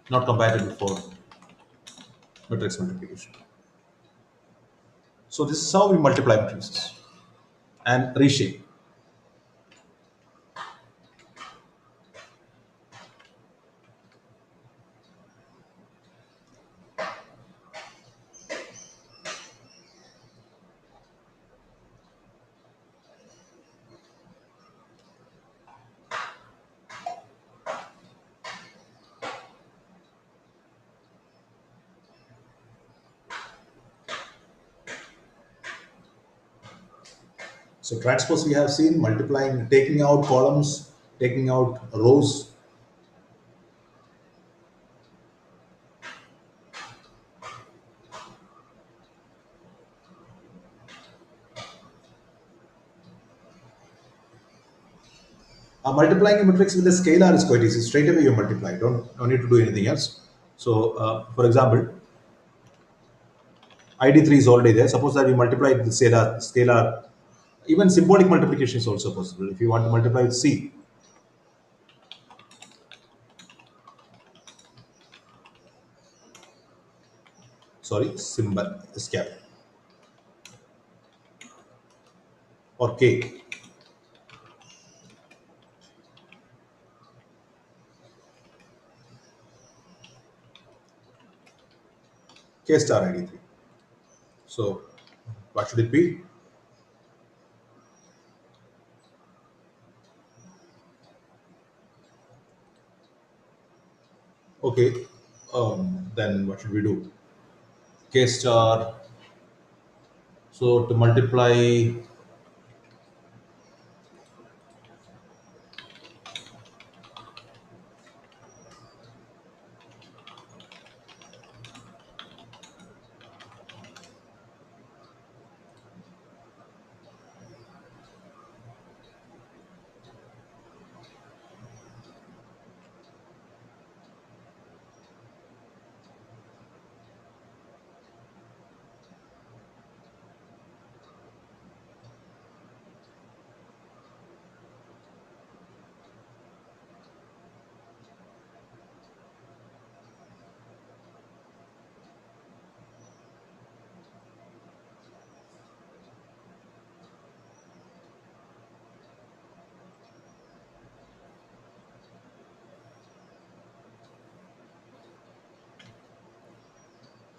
Not compatible for matrix multiplication. So this is how we multiply matrices and reshape. So transpose we have seen multiplying, taking out columns, taking out rows. Multiplying a matrix with a scalar is quite easy. Straight away you multiply. Don't need to do anything else. So for example, ID3 is already there. Suppose that we multiply with the scalar. Even symbolic multiplication is also possible. If you want to multiply with C, sorry, symbol, escape, or K. K star ID3. So what should it be? Okay, then what should we do? K star. So to multiply,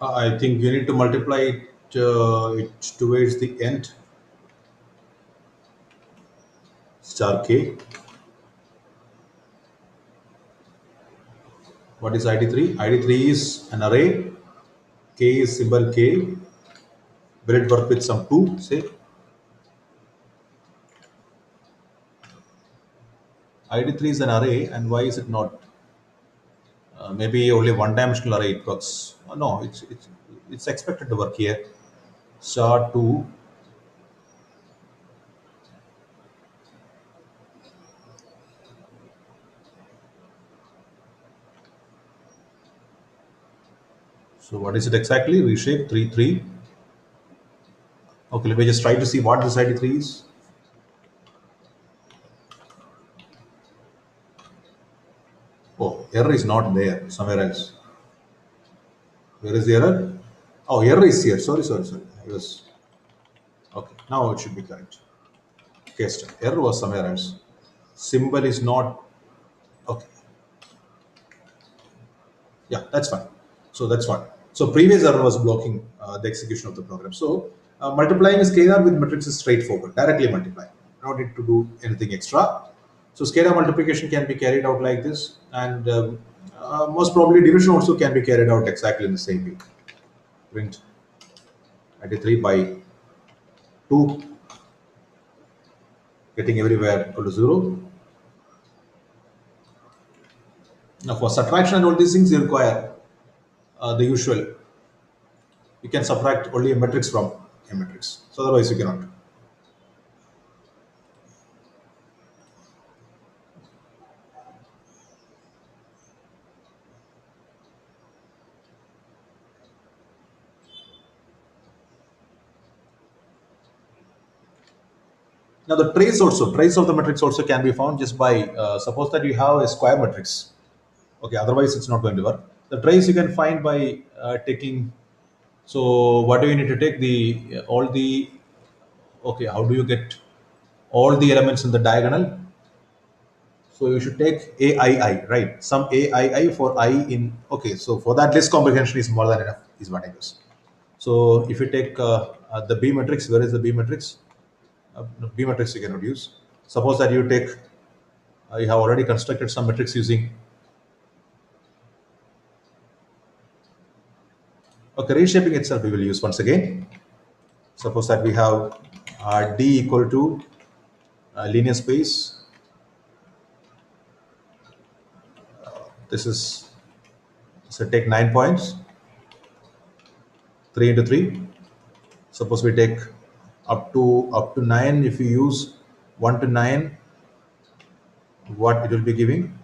I think you need to multiply it towards the end, star K. What is ID3? ID3 is an array. K is symbol K. Will it work with some 2, say? ID3 is an array, and why is it not? Maybe only one-dimensional array it works. No, it's expected to work here. Star 2. So what is it exactly? Reshape 3 3. Okay, let me just try to see what this ID3 is. Oh, error is not there. Somewhere else. Where is the error? Oh, error is here. Sorry, sorry, sorry. I was okay. Now it should be correct. Okay, error was somewhere else. Symbol is not okay. Yeah, that's fine. So that's fine. So previous error was blocking the execution of the program. So multiplying a scalar with matrix is straightforward. Directly multiply. No need to do anything extra. So scalar multiplication can be carried out like this, and most probably division also can be carried out exactly in the same way. Print 93 by 2, getting everywhere equal to 0. Now for subtraction and all these things, you require the usual. You can subtract only a matrix from a matrix. So otherwise you cannot. Now the trace of the matrix also can be found just by suppose that you have a square matrix. Okay, otherwise it's not going to work. The trace you can find by taking. So what do you need to take? The all the okay. How do you get all the elements in the diagonal? So you should take AII, right? Some AII for I in. Okay, so for that list comprehension is more than enough. Is what I guess. So if you take the B matrix, where is the B matrix? No, B matrix you cannot use. Suppose that you take, you have already constructed some matrix using, okay, reshaping itself we will use once again. Suppose that we have D equal to linear space. This is, so take 9 points, 3 into 3. Suppose we take up to 9. If you use 1 to 9, what it will be giving?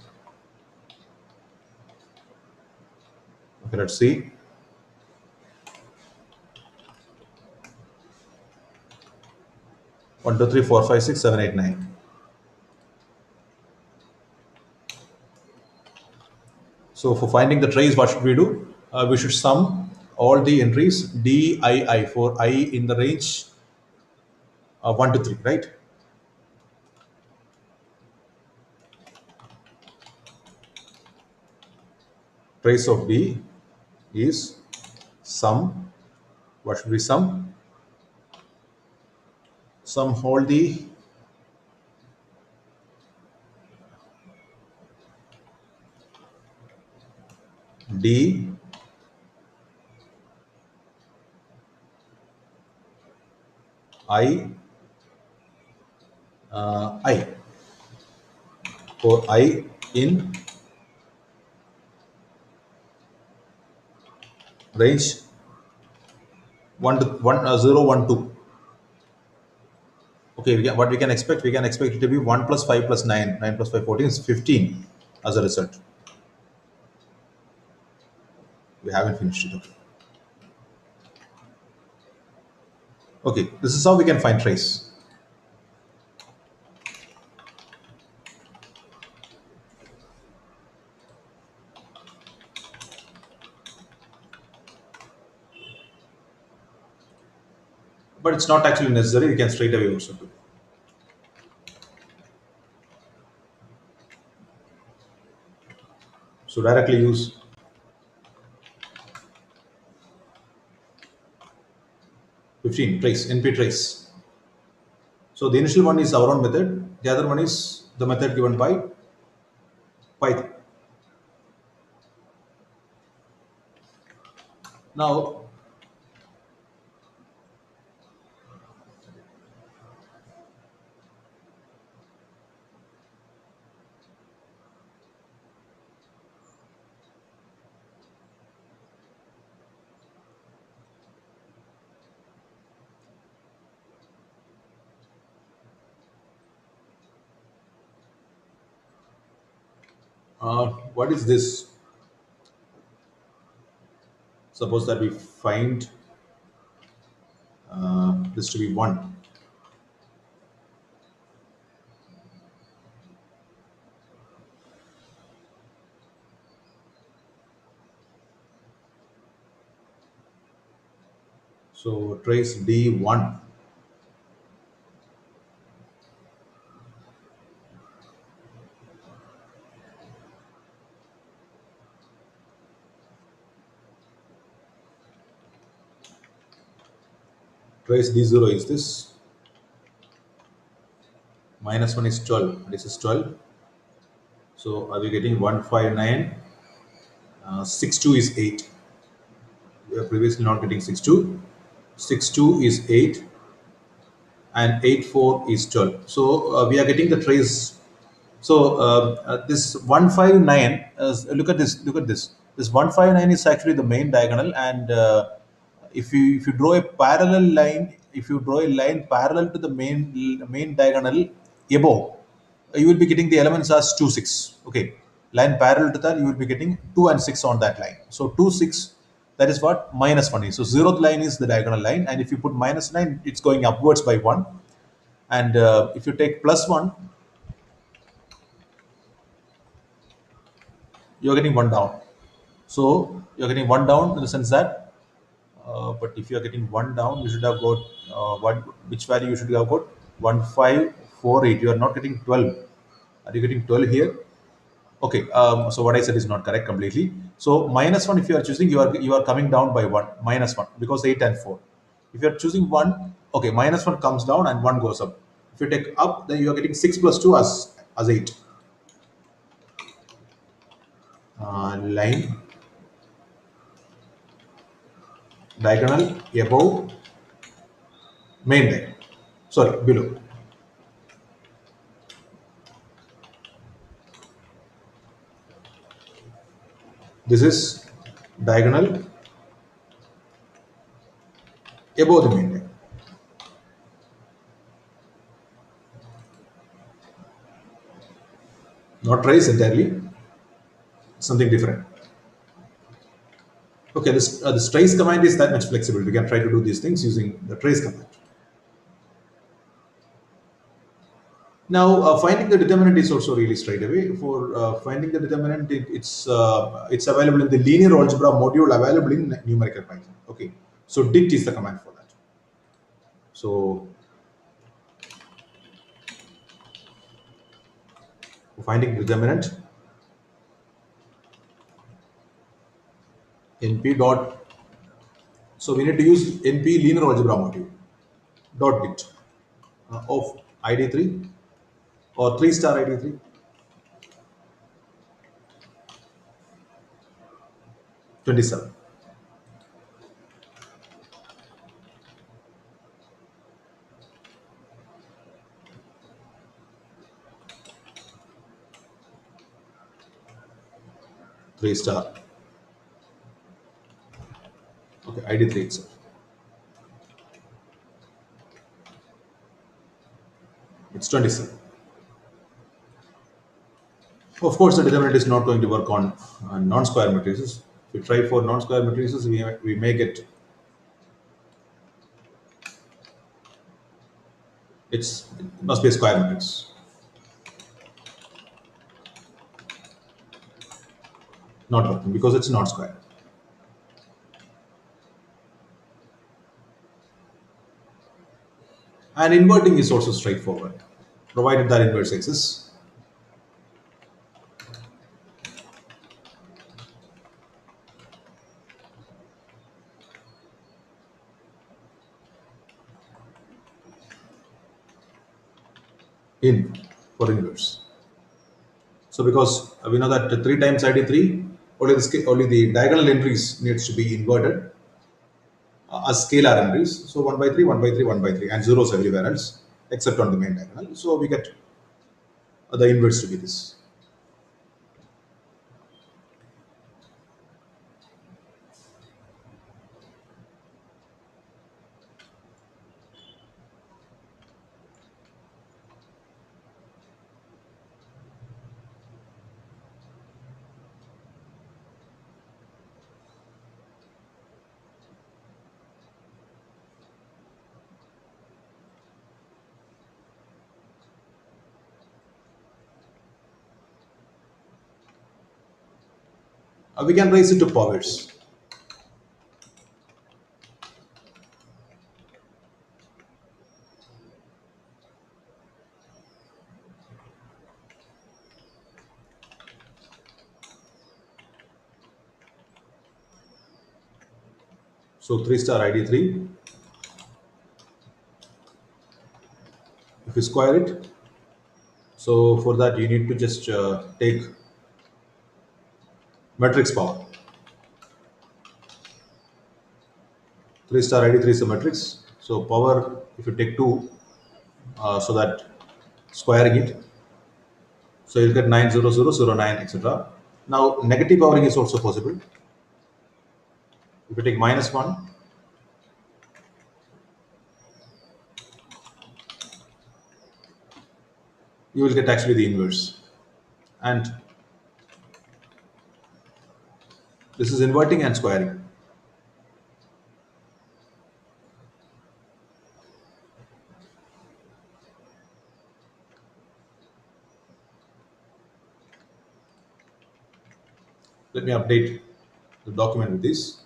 Okay, let's see. 1 2 3 4 5 6 7 8 9. So for finding the trace, what should we do? We should sum all the entries dii for I in the range 1 to 3, right? Trace of D is sum. What should be sum? Sum hold the D I I for I in range 1 to 1 0 1 2. Okay, what we can expect? We can expect it to be 1 plus 5 plus 9. 9 plus 5, 14 is 15 as a result. We haven't finished it. Okay. Okay, this is how we can find trace. But it's not actually necessary. We can straight away also do. So directly use 15 trace, NP trace. So the initial one is our own method. The other one is the method given by Python. Now, what is this? Suppose that we find this to be 1. So trace D1. Trace D0 is this. Minus 1 is 12. This is 12. So are we getting 159? 62 is 8. We are previously not getting 62. 62 is 8 and 84 is 12. So we are getting the trace. So this 159, look at this. Look at this. This 159 is actually the main diagonal, and if you draw a parallel line, if you draw a line parallel to the main diagonal above, you will be getting the elements as 2 6. Okay, line parallel to that, you will be getting 2 and 6 on that line. So 2 6, that is what minus 1 is. So zeroth line is the diagonal line, and if you put minus 9, it's going upwards by 1. And if you take plus 1, you're getting 1 down. So you're getting 1 down in the sense that, but if you're getting 1 down, you should have got which value you should have got? 1548. You are not getting 12. Are you getting 12 here? Okay. So what I said is not correct completely. So minus 1, if you are choosing, you are coming down by 1, minus 1, because 8 and 4. If you are choosing 1, okay, minus 1 comes down and 1 goes up. If you take up, then you are getting 6 plus 2 as 8. Line diagonal above main line, sorry, below. This is diagonal above the main line. Not trace entirely, something different. Okay, this trace command is that much flexible. We can try to do these things using the trace command. Now, finding the determinant is also really straight away. For finding the determinant, it's available in the linear algebra module available in numerical Python. Okay, so dit is the command for that. So for finding determinant, np dot. So we need to use np linear algebra module dot dit of id3 or 3 star id3 27. 3 star. Okay, id3 itself. It's 27. Of course, the determinant is not going to work on non-square matrices. If we try for non-square matrices, we may get it must be a square matrix, not working because it's not square. And inverting is also straightforward, provided that inverse exists. In for inverse. So because we know that 3 times id3, only the diagonal entries needs to be inverted as scalar entries. So 1 by 3, 1 by 3, 1 by 3, and zeros everywhere else except on the main diagonal. So we get the inverse to be this. We can raise it to powers. So 3 star id3, if you square it, so for that you need to just take matrix power. 3 star id3 is a matrix. So power, if you take 2, so that squaring it, so you'll get 90009, etc. Now negative powering is also possible. If you take -1, you will get actually the inverse. And this is inverting and squaring. Let me update the document with this.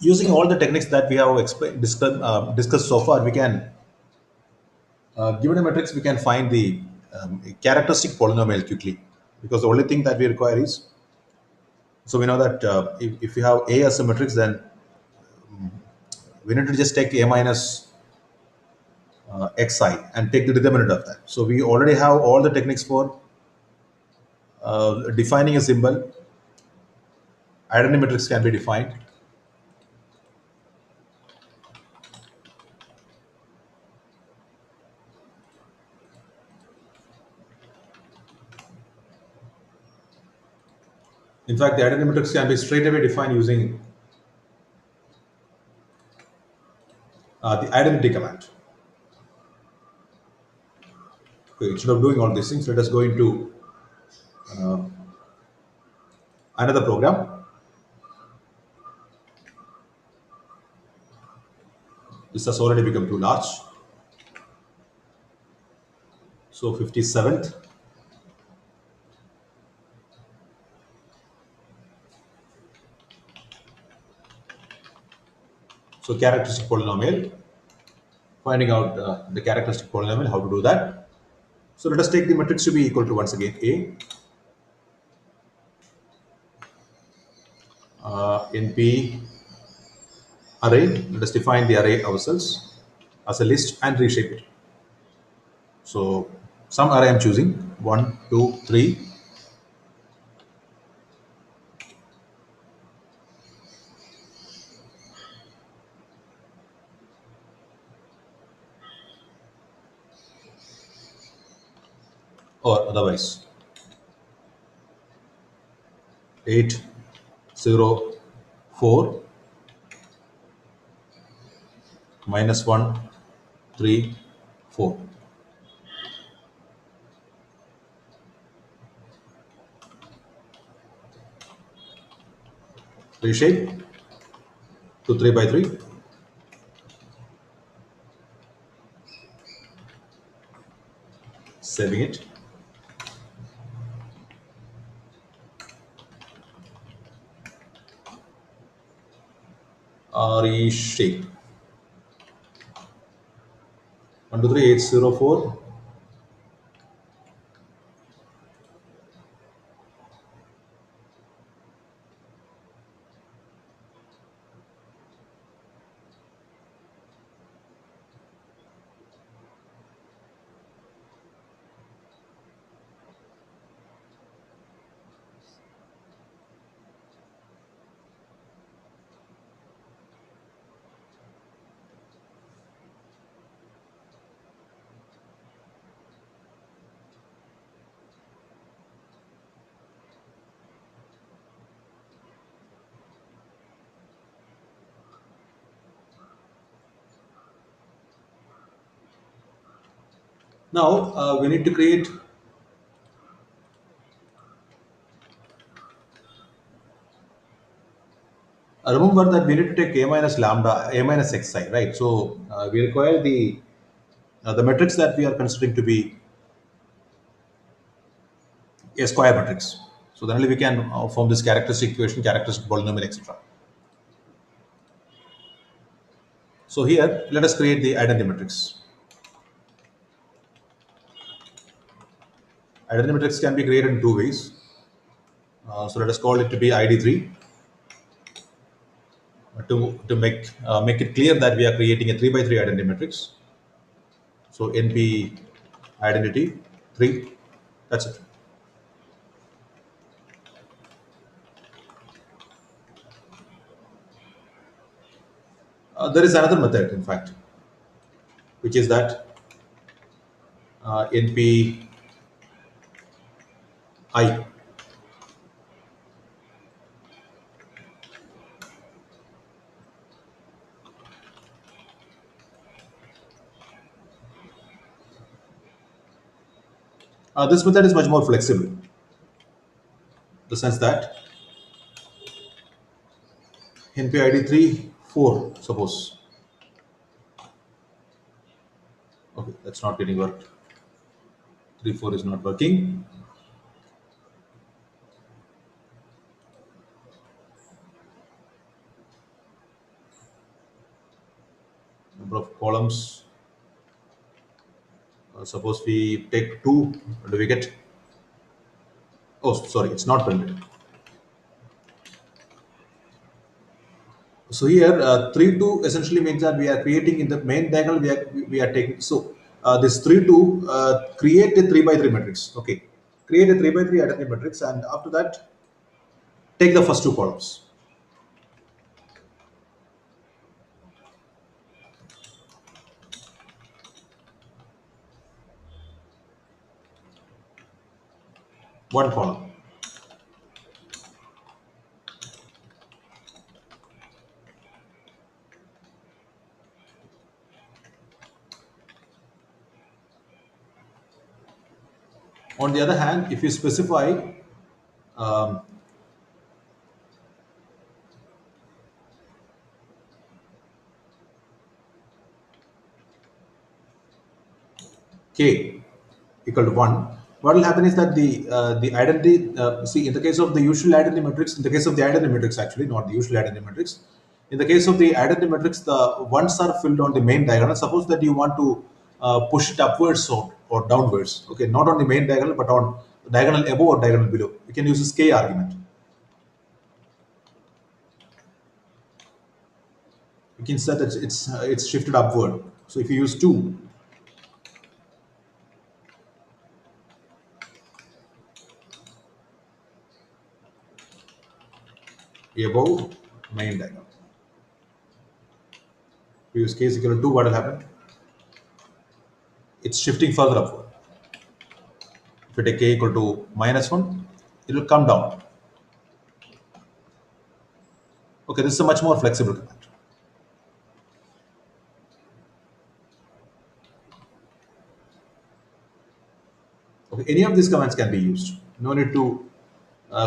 Using all the techniques that we have discussed so far, we can, given a matrix, we can find the characteristic polynomial quickly, because the only thing that we require is, so we know that if you have A as a matrix, then we need to just take A minus xi and take the determinant of that. So we already have all the techniques for defining a symbol. Identity matrix can be defined. In fact, the identity matrix can be straight away defined using the identity command. Okay, instead of doing all these things, let us go into another program. This has already become too large. So 57th. So characteristic polynomial. Finding out the characteristic polynomial, how to do that. So let us take the matrix to be equal to, once again, A. NP array. Let us define the array ourselves as a list and reshape it. So some array I'm choosing, 1, 2, 3. Or otherwise 8, 0, 4, minus 1, 3, 4. Reshape to 3 by 3. Saving it. Reshape 1, 2, 3, 8, 0, 4. Now we need to create, remember that we need to take A minus lambda, A minus xi, right? So we require the matrix that we are considering to be a square matrix. So then only we can form this characteristic equation, characteristic polynomial, etc. So here, let us create the identity matrix. Identity matrix can be created in two ways. So let us call it to be ID3 to make it clear that we are creating a 3 by 3 identity matrix. So NP identity 3. That's it. There is another method, in fact, which is that NP I. This method is much more flexible, in the sense that NP ID 3, 4, suppose. Okay, that's not getting worked. 3, 4 is not working. number of columns. Suppose we take 2, what do we get? Oh, sorry, it's not printed. So here, 3 2 essentially means that we are creating in the main diagonal. We are taking, so this 3 2 create a 3 by 3 matrix. Okay, create a 3 by 3 identity matrix, and after that take the first two columns. One column. On the other hand, if you specify um, k equal to 1, what will happen is that the identity, see, in the case of the usual identity matrix, in the case of the identity matrix, actually not the usual identity matrix, in the case of the identity matrix, the ones are filled on the main diagonal. Suppose that you want to push it upwards or downwards, okay, not on the main diagonal but on diagonal above or diagonal below, you can use this k argument. You can set that it's shifted upward. So if you use 2 above main diagonal, if you use k is equal to 2, what will happen? It's shifting further upward. If you take k equal to -1, it will come down. Okay, this is a much more flexible command. Okay, any of these commands can be used. No need to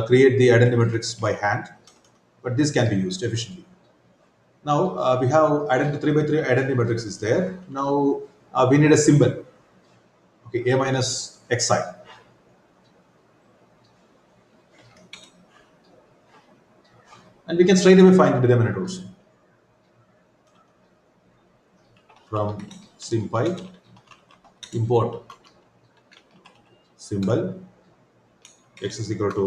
create the identity matrix by hand, but this can be used efficiently. Now we have identity 3 by 3 identity matrix is there. Now we need a symbol. Okay, a minus xi. And we can straight away find the determinant also. From sympy, import symbol x is equal to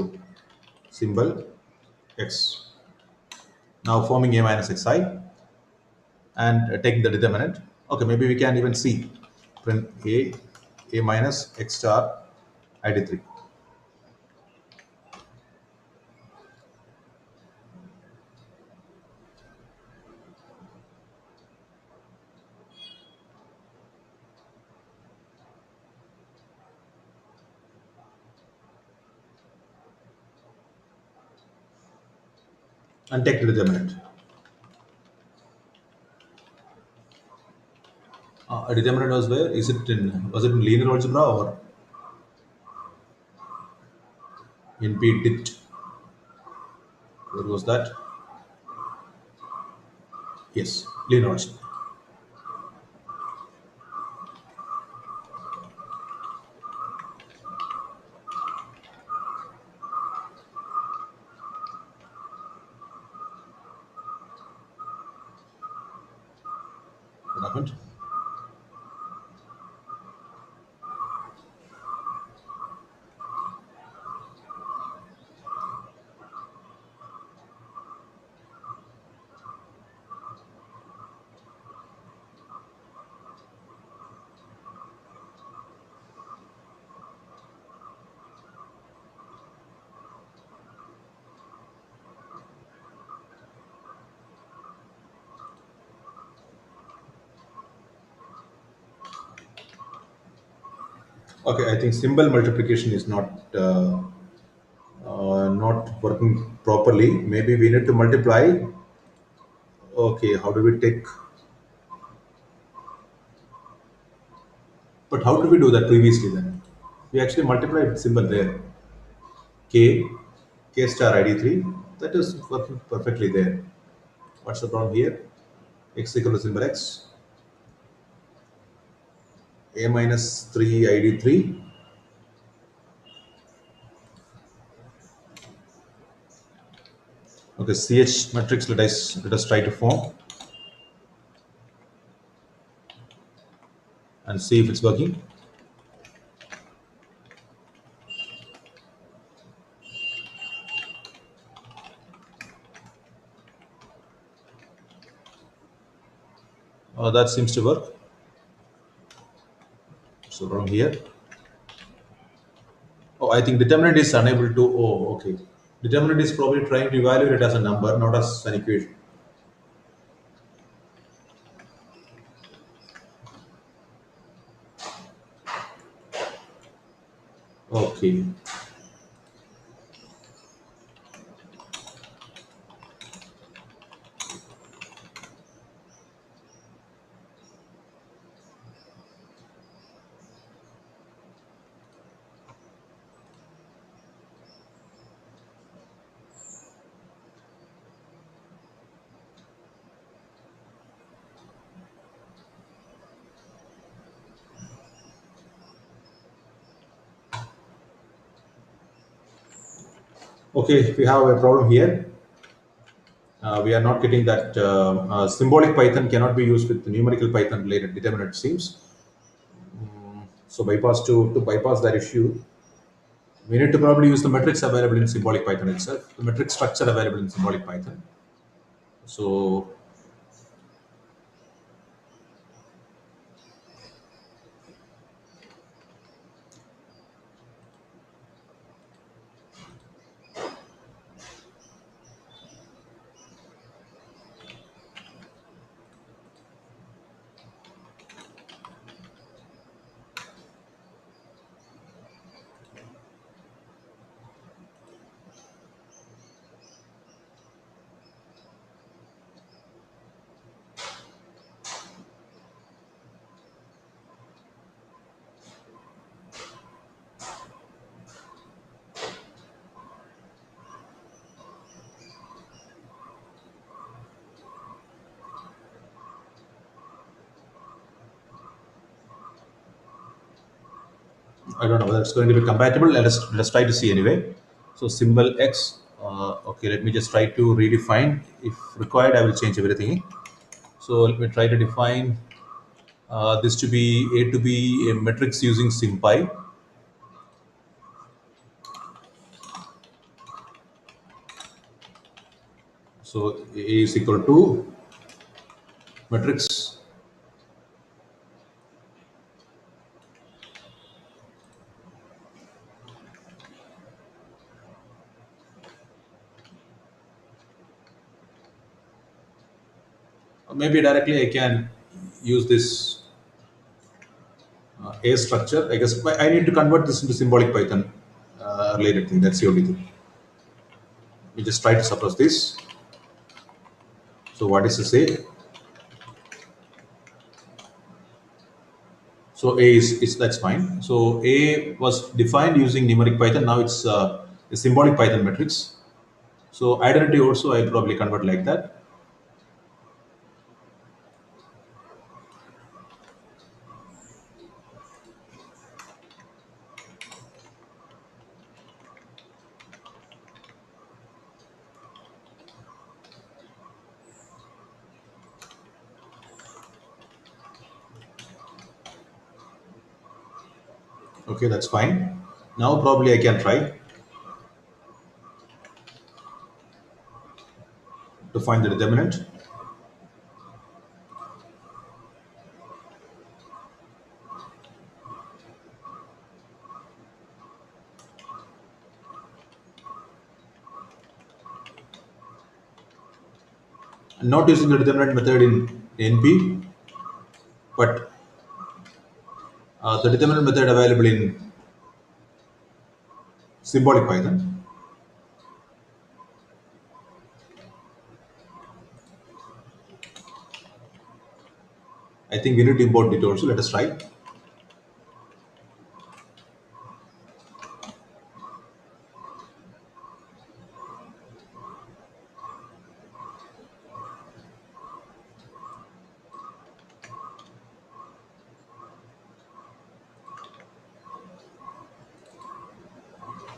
symbol x. Now forming a minus xi and taking the determinant. Okay, maybe we can even see print a minus x star id3. And take the determinant. A determinant was where? Was it in linear algebra or in pdit? Where was that? Yes, linear algebra. What happened? Okay, I think symbol multiplication is not working properly. Maybe we need to multiply. Okay, how do we take? But how did we do that previously then? We actually multiplied symbol there. K, K star ID3. That is working perfectly there. What's the problem here? X equal to symbol X. A minus 3 ID3. Okay, CH matrix let us try to form. and see if it's working. That seems to work. So from here, oh, I think determinant is unable to. Oh, okay. Determinant is probably trying to evaluate it as a number, not as an equation. Okay. Okay, we have a problem here. We are not getting that symbolic Python cannot be used with the numerical Python related determinant seems. So to bypass that issue, we need to probably use the metrics available in symbolic Python itself, the metric structure available in symbolic Python. So I don't know whether it's going to be compatible. Let's try to see anyway. So symbol X. Okay, let me just try to redefine. If required, I will change everything. So let me try to define this to be A to be a matrix using sympy. So A is equal to matrix. Maybe directly I can use this A structure. I guess I need to convert this into symbolic Python related thing. That's the only thing. We just try to suppose this. So what is this A? So is that's fine. So A was defined using numeric Python. Now it's a symbolic Python matrix. So identity also I probably convert like that. Okay, that's fine. Now probably I can try to find the determinant. I'm not using the determinant method in NP, but the determinant method available in symbolic Python. I think we need to import it also. Let us try.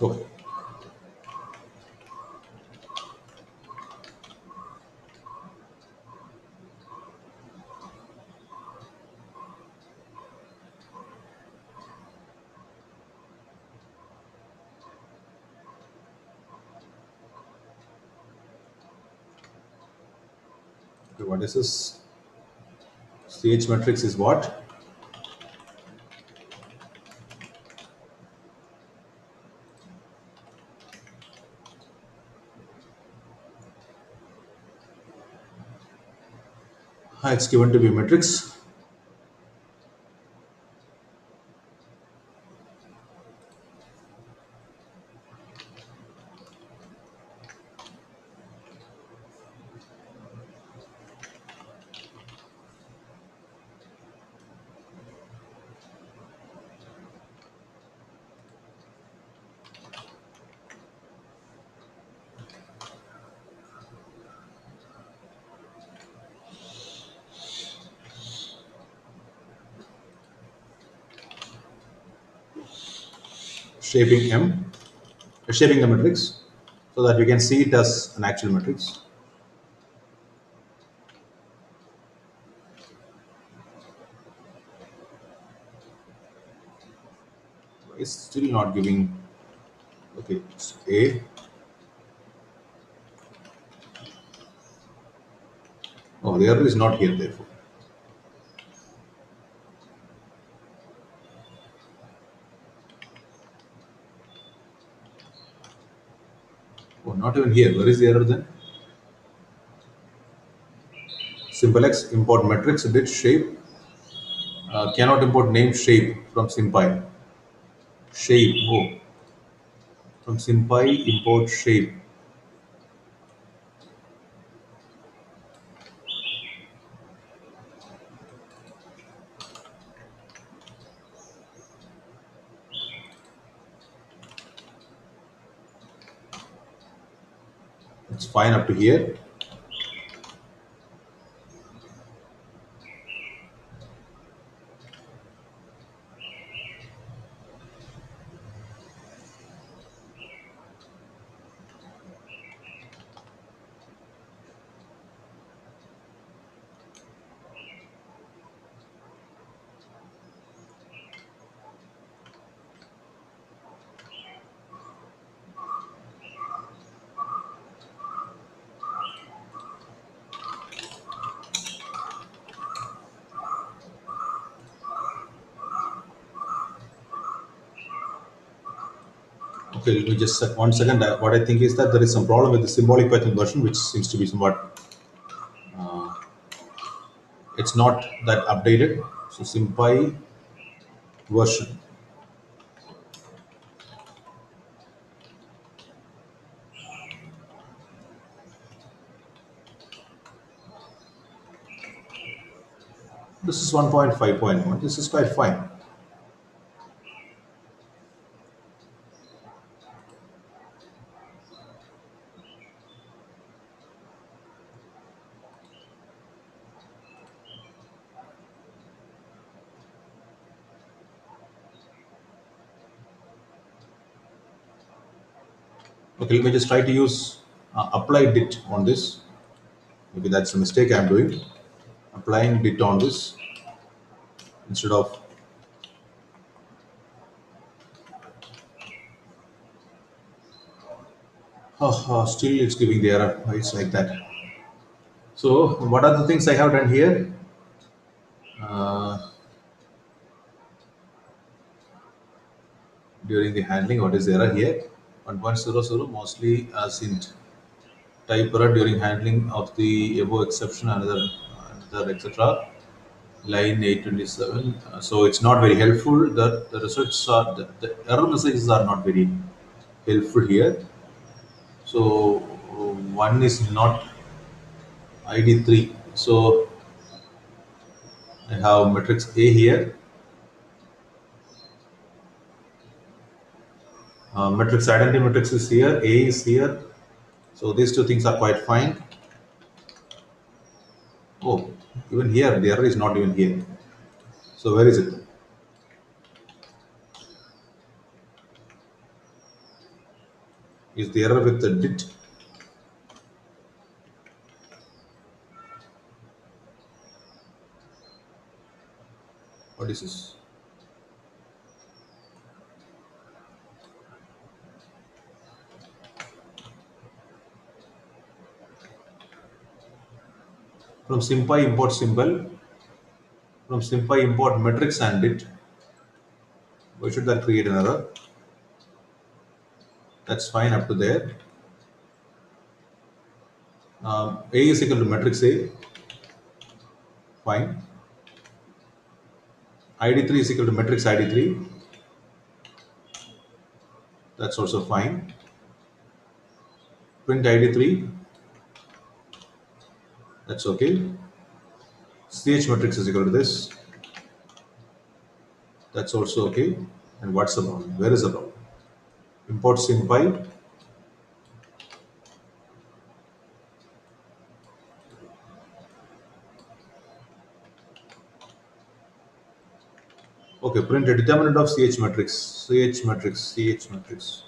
Okay. Okay, what is this? CH matrix is what? It's given to be matrix. Shaping M, shaping the matrix so that we can see it as an actual matrix. It's still not giving. Okay, it's A. Oh, the error is not here, therefore. Oh, not even here. Where is the error then? Simple X import matrix did shape. Cannot import name shape from sympy. Shape. Oh, from sympy import shape. It's fine up to here. Okay, let me just 1 second. What I think is that there is some problem with the symbolic Python version, which seems to be somewhat. It's not that updated. So sympy version. This is 1.5.1. This is quite fine. Okay, let me just try to use apply dit on this. Maybe that's a mistake I'm doing. Applying dit on this instead of. Still it's giving the error. Why it's like that? So what are the things I have done here? Uh, During the handling, what is the error here? 1.00 mostly int type error during handling of the above exception, another etc. Line 827. So it's not very helpful. The results are the error messages are not very helpful here. So one is not ID3. So I have matrix A here. Matrix identity matrix is here. A is here. So these two things are quite fine. Oh, even here the error is not even here. So where is it? Is the error with the dit? What is this? From sympy import symbol. From sympy import matrix and it. Why should that create an error? That's fine up to there. A is equal to matrix A. Fine. ID3 is equal to matrix ID3. That's also fine. Print ID3. That's okay. CH matrix is equal to this. That's also okay. And what's the problem? Where is the problem? Import sympy. Okay, print a determinant of CH matrix. CH matrix. CH matrix.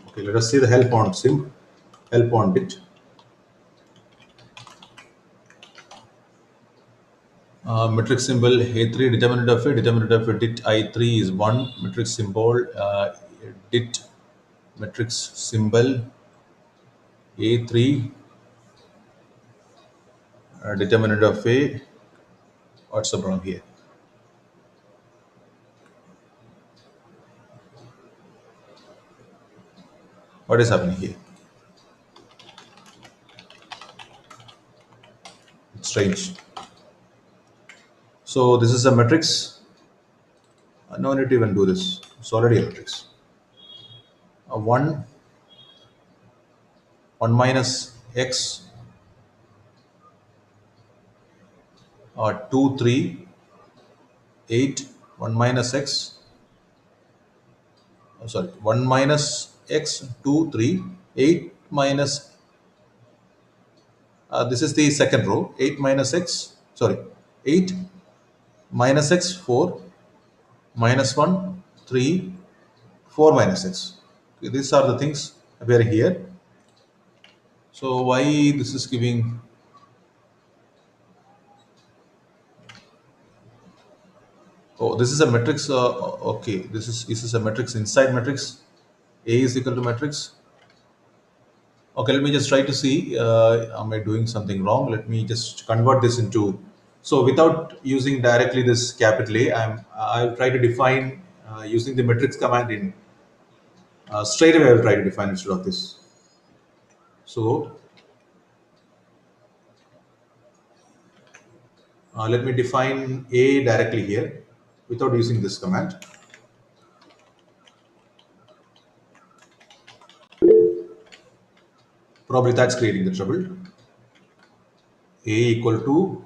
Okay, let us see the help on sim. Help on bit. Matrix symbol A3 determinant of a dit I3 is 1 matrix symbol dit matrix symbol A3 determinant of a. What's the problem here? What is happening here? It's strange. So this is a matrix. No need to even do this. It's already a matrix. 1 1 minus x 2 3 8 1 minus x. Oh, sorry, 1 minus x 2 3 8 minus. This is the second row. 8 minus x. Sorry, 8 minus x 4 minus 1 3 4 minus x. Okay, these are the things appear here. So why this is giving? Oh, this is a matrix. Okay, this is a matrix inside matrix. A is equal to matrix. Okay, let me just try to see. Am I doing something wrong? Let me just convert this into. So without using directly this capital A, I'll try to define using the matrix command in straight away. I'll try to define instead of this. So let me define A directly here without using this command. Probably that's creating the trouble. A equal to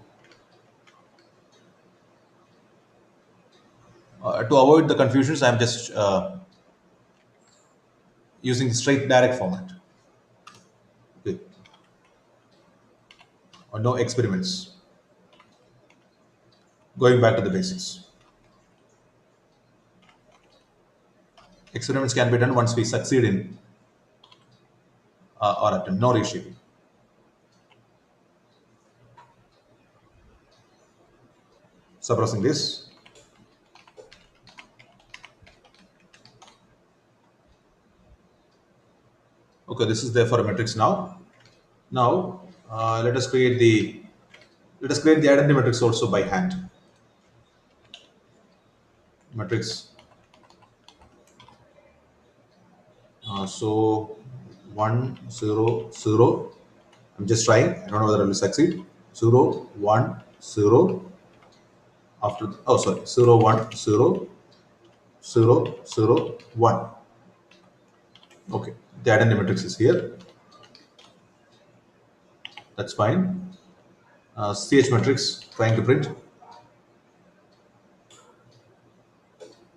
avoid the confusions, I'm just using the straight direct format. Okay. Or no experiments. Going back to the basics. Experiments can be done once we succeed in or attempt no reshaping. Suppressing this. Okay, this is there for a matrix now. Now let us create the identity matrix also by hand. Matrix. So 1 0 0. I'm just trying. I don't know whether I will succeed. 0 1 0. After oh sorry 0 1 0 0 0 1. Okay, the identity matrix is here. That's fine. ch matrix trying to print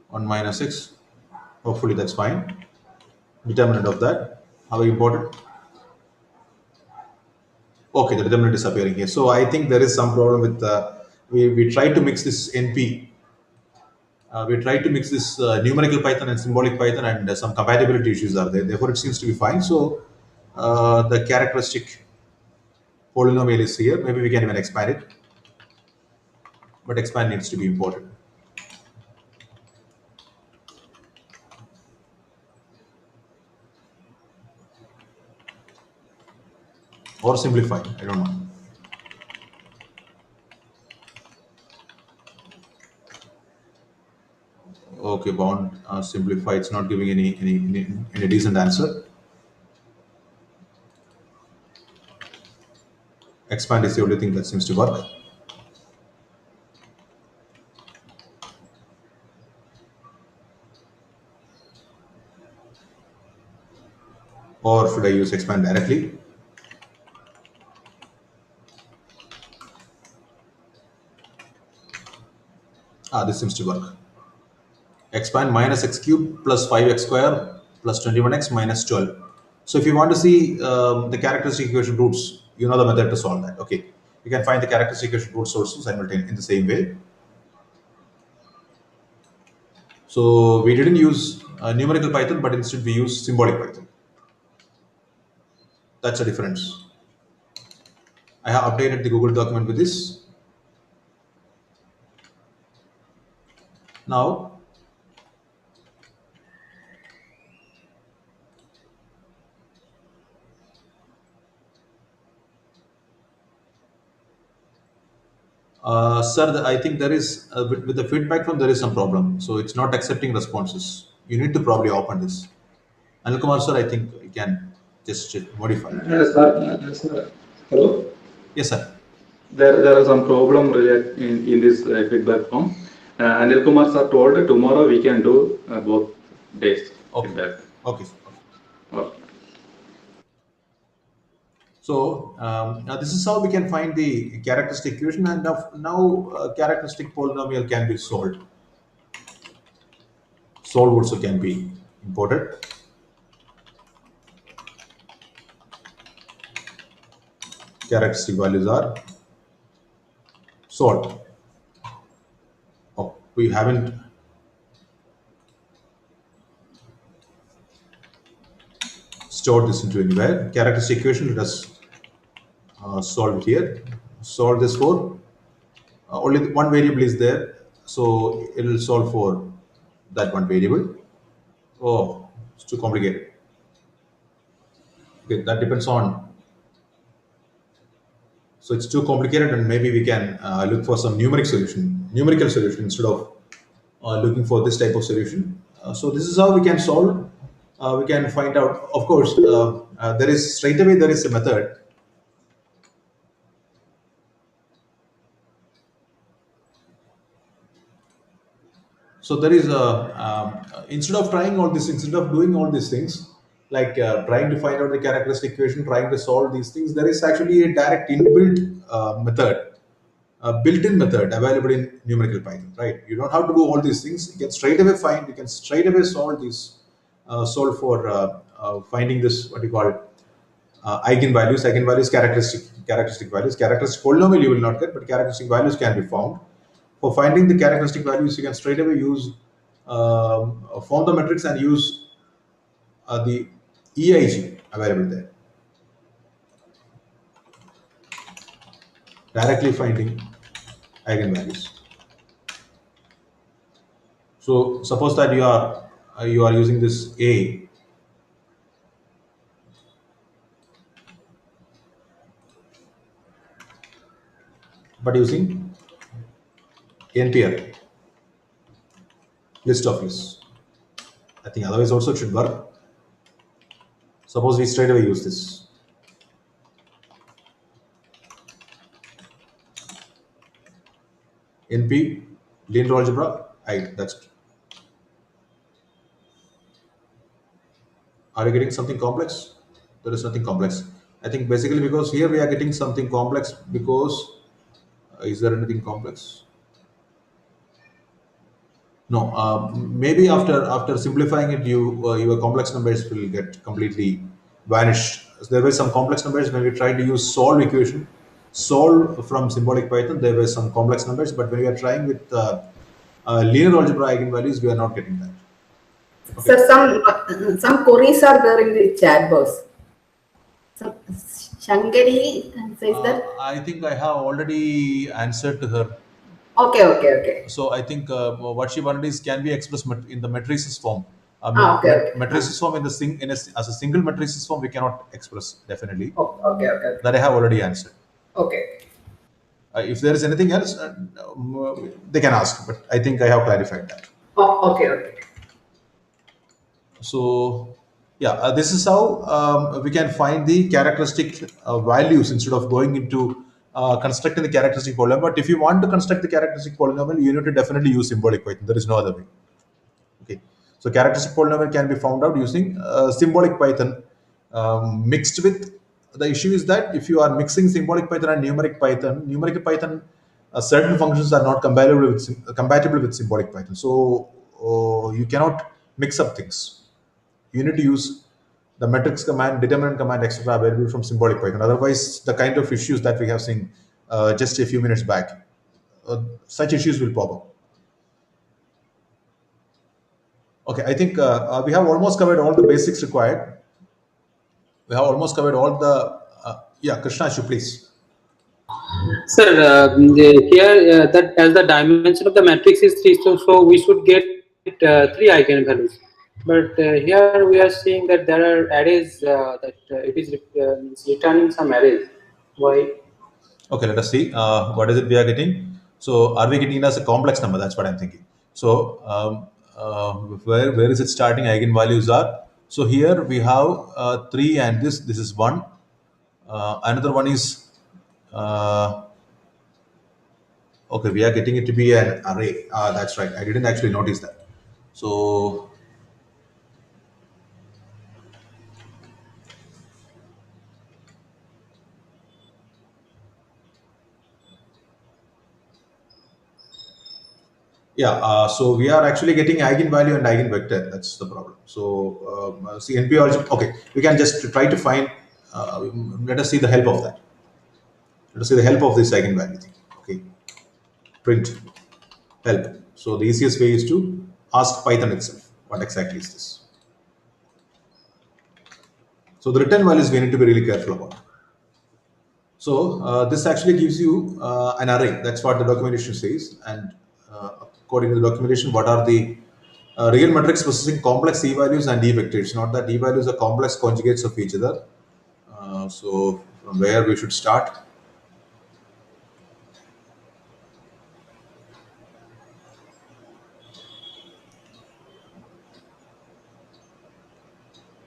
1 minus x. Hopefully that's fine. Determinant of that. How important? Okay, the determinant is appearing here. So I think there is some problem with we tried to mix this NP. We tried to mix this numerical Python and symbolic Python, and some compatibility issues are there. Therefore, it seems to be fine. So the characteristic polynomial is here. Maybe we can even expand it, but expand needs to be imported or simplified. I don't know. Okay, bound simplify. It's not giving any decent answer. Expand is the only thing that seems to work. Or should I use expand directly? This seems to work. Expand minus x cube plus 5x square plus 21x minus 12. So if you want to see the characteristic equation roots, you know the method to solve that. Okay, you can find the characteristic equation roots also simultaneously in the same way. So we didn't use numerical Python, but instead we use symbolic Python. That's a difference. I have updated the Google document with this. Now, sir, I think there is with the feedback from there is some problem. So it's not accepting responses. You need to probably open this. Anil Kumar sir, I think you can just modify. Sir, hello. Yes, sir. There is some problem related in this feedback form. Anil Kumar sir told tomorrow we can do both days Okay. feedback. Okay. Okay. So now this is how we can find the characteristic equation, and now characteristic polynomial can be solved. Solve also can be imported. Characteristic values are solved. Oh, we haven't. Stored this into anywhere. Characteristic equation, let us solve it here. Solve this for only one variable is there, so it will solve for that one variable. Oh, it's too complicated. Okay, that depends on. So it's too complicated, and maybe we can look for some numerical solution instead of looking for this type of solution. So this is how we can solve. We can find out. Of course, there is straight away there is a method. So there is a instead of trying all this, instead of doing all these things, like trying to find out the characteristic equation, trying to solve these things, there is actually a direct inbuilt method, a built-in method available in numerical Python. Right? You don't have to do all these things. You can straight away find. You can straight away solve these. Solve for finding this what you call eigenvalues. Eigenvalues, characteristic values. Characteristic polynomial you will not get, but characteristic values can be found. For finding the characteristic values, you can straight away use form the matrix and use the EIG available there. Directly finding eigenvalues. So suppose that you are using this A, but using NPR list of lists. I think otherwise also it should work. Suppose we straight away use this. NP linear algebra. That's. Are you getting something complex? There is nothing complex. I think basically because here we are getting something complex because Is there anything complex? No. Maybe after simplifying it, your complex numbers will get completely vanished. There were some complex numbers when we tried to use solve from symbolic Python. There were some complex numbers, but when we are trying with linear algebra eigenvalues, we are not getting that. Okay. So some queries are there in the chat box. So Shankari says that. I think I have already answered to her. Okay. So I think what she wanted is can be expressed in the matrices form. Okay. Matrices form in the as a single matrices form we cannot express definitely. Okay. That I have already answered. Okay. If there is anything else, they can ask. But I think I have clarified that. Okay. So yeah, this is how we can find the characteristic values instead of going into constructing the characteristic polynomial. But if you want to construct the characteristic polynomial, you need to definitely use symbolic Python. There is no other way. Okay, so characteristic polynomial can be found out using symbolic Python mixed with. The issue is that if you are mixing symbolic Python and numeric Python, certain functions are not compatible with symbolic Python. So you cannot mix up things. You need to use the matrix command, determinant command, etc. available from symbolic Python. Otherwise, the kind of issues that we have seen just a few minutes back, such issues will pop up. Okay, I think we have almost covered all the basics required. We have almost covered all the. Yeah, Krishna, you please. Sir, here that as the dimension of the matrix is 3, so we should get 3 eigenvalues. But here we are seeing that there are arrays that it is returning some arrays. Why? Okay, let us see. What is it we are getting? So, are we getting it as a complex number? That's what I'm thinking. So, where is it starting? Eigenvalues are. So here we have 3, and this is 1. Another one is okay. We are getting it to be an array. That's right. I didn't actually notice that. So yeah, so we are actually getting eigenvalue and eigenvector. That's the problem. So see NP algebra. Okay, we can just try to find. Let us see the help of that. Let us see the help of this eigenvalue thing. Okay, print help. So the easiest way is to ask Python itself. What exactly is this? So the return values we need to be really careful about. So this actually gives you an array. That's what the documentation says. And according to the documentation, what are the real metrics possessing complex e-values and e-vectors? Not that e-values are complex conjugates of each other. So from where we should start?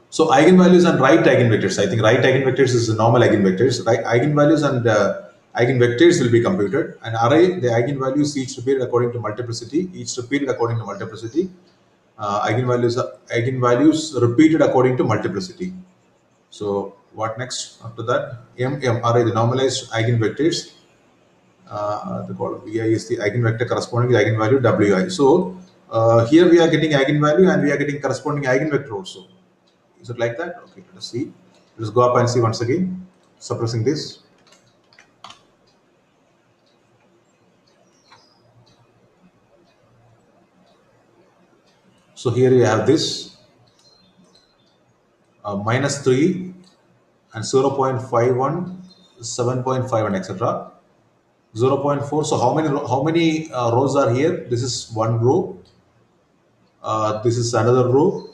So eigenvalues and right eigenvectors. I think right eigenvectors is the normal eigenvectors. Right eigenvalues and eigenvectors will be computed. An array, the eigenvalues each repeated according to multiplicity. Eigenvalues repeated according to multiplicity. So what next after that? Array, the normalized eigenvectors. The column vi is the eigenvector corresponding to eigenvalue wi. So here we are getting eigenvalue and we are getting corresponding eigenvector also. Is it like that? Okay, let us see. Let us go up and see once again. Suppressing this. So here you have this -3 and 0.51, 7.51, etc. 0.4. So how many rows are here? This is one row. This is another row.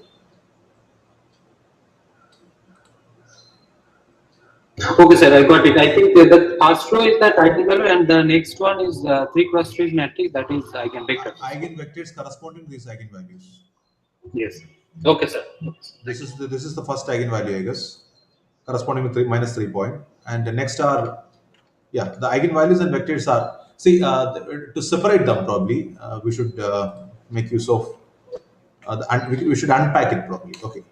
Okay, sir, I got it. I think the first row is that eigenvalue, and the next one is 3 cross 3 matrix, that is eigenvector. Eigenvectors corresponding to these eigenvalues. Yes. Okay, sir. This is the first eigenvalue, I guess, corresponding to -3 point, and the next are the eigenvalues and vectors are to separate them probably we should make use of we should unpack it properly. Okay,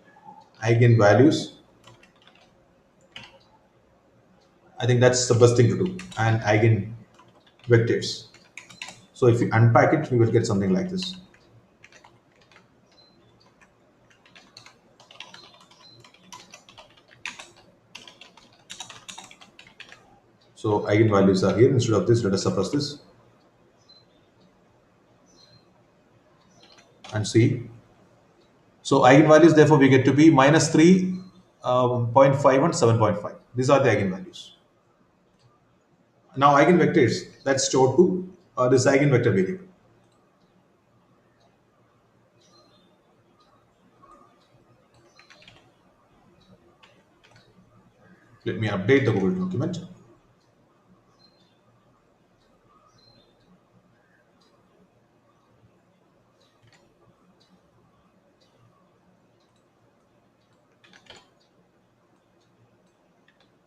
eigenvalues. I think that's the best thing to do, and eigenvectors. vectors. So if you unpack it, we will get something like this. So eigenvalues are here. Instead of this, let us suppress this and see. So eigenvalues, therefore, we get to be minus 3, 0.5 and 7.5. These are the eigenvalues. Now eigenvectors, that's stored to this eigenvector variable. Let me update the Google document.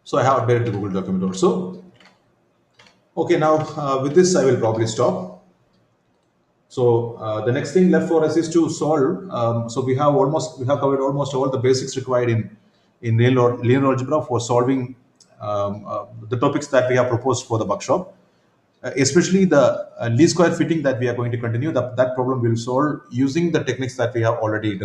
So I have updated the Google document also. Okay, now with this I will probably stop. So the next thing left for us is to solve. So we have covered almost all the basics required in linear algebra for solving the topics that we have proposed for the workshop. Especially the least square fitting that we are going to continue. That problem we will solve using the techniques that we have already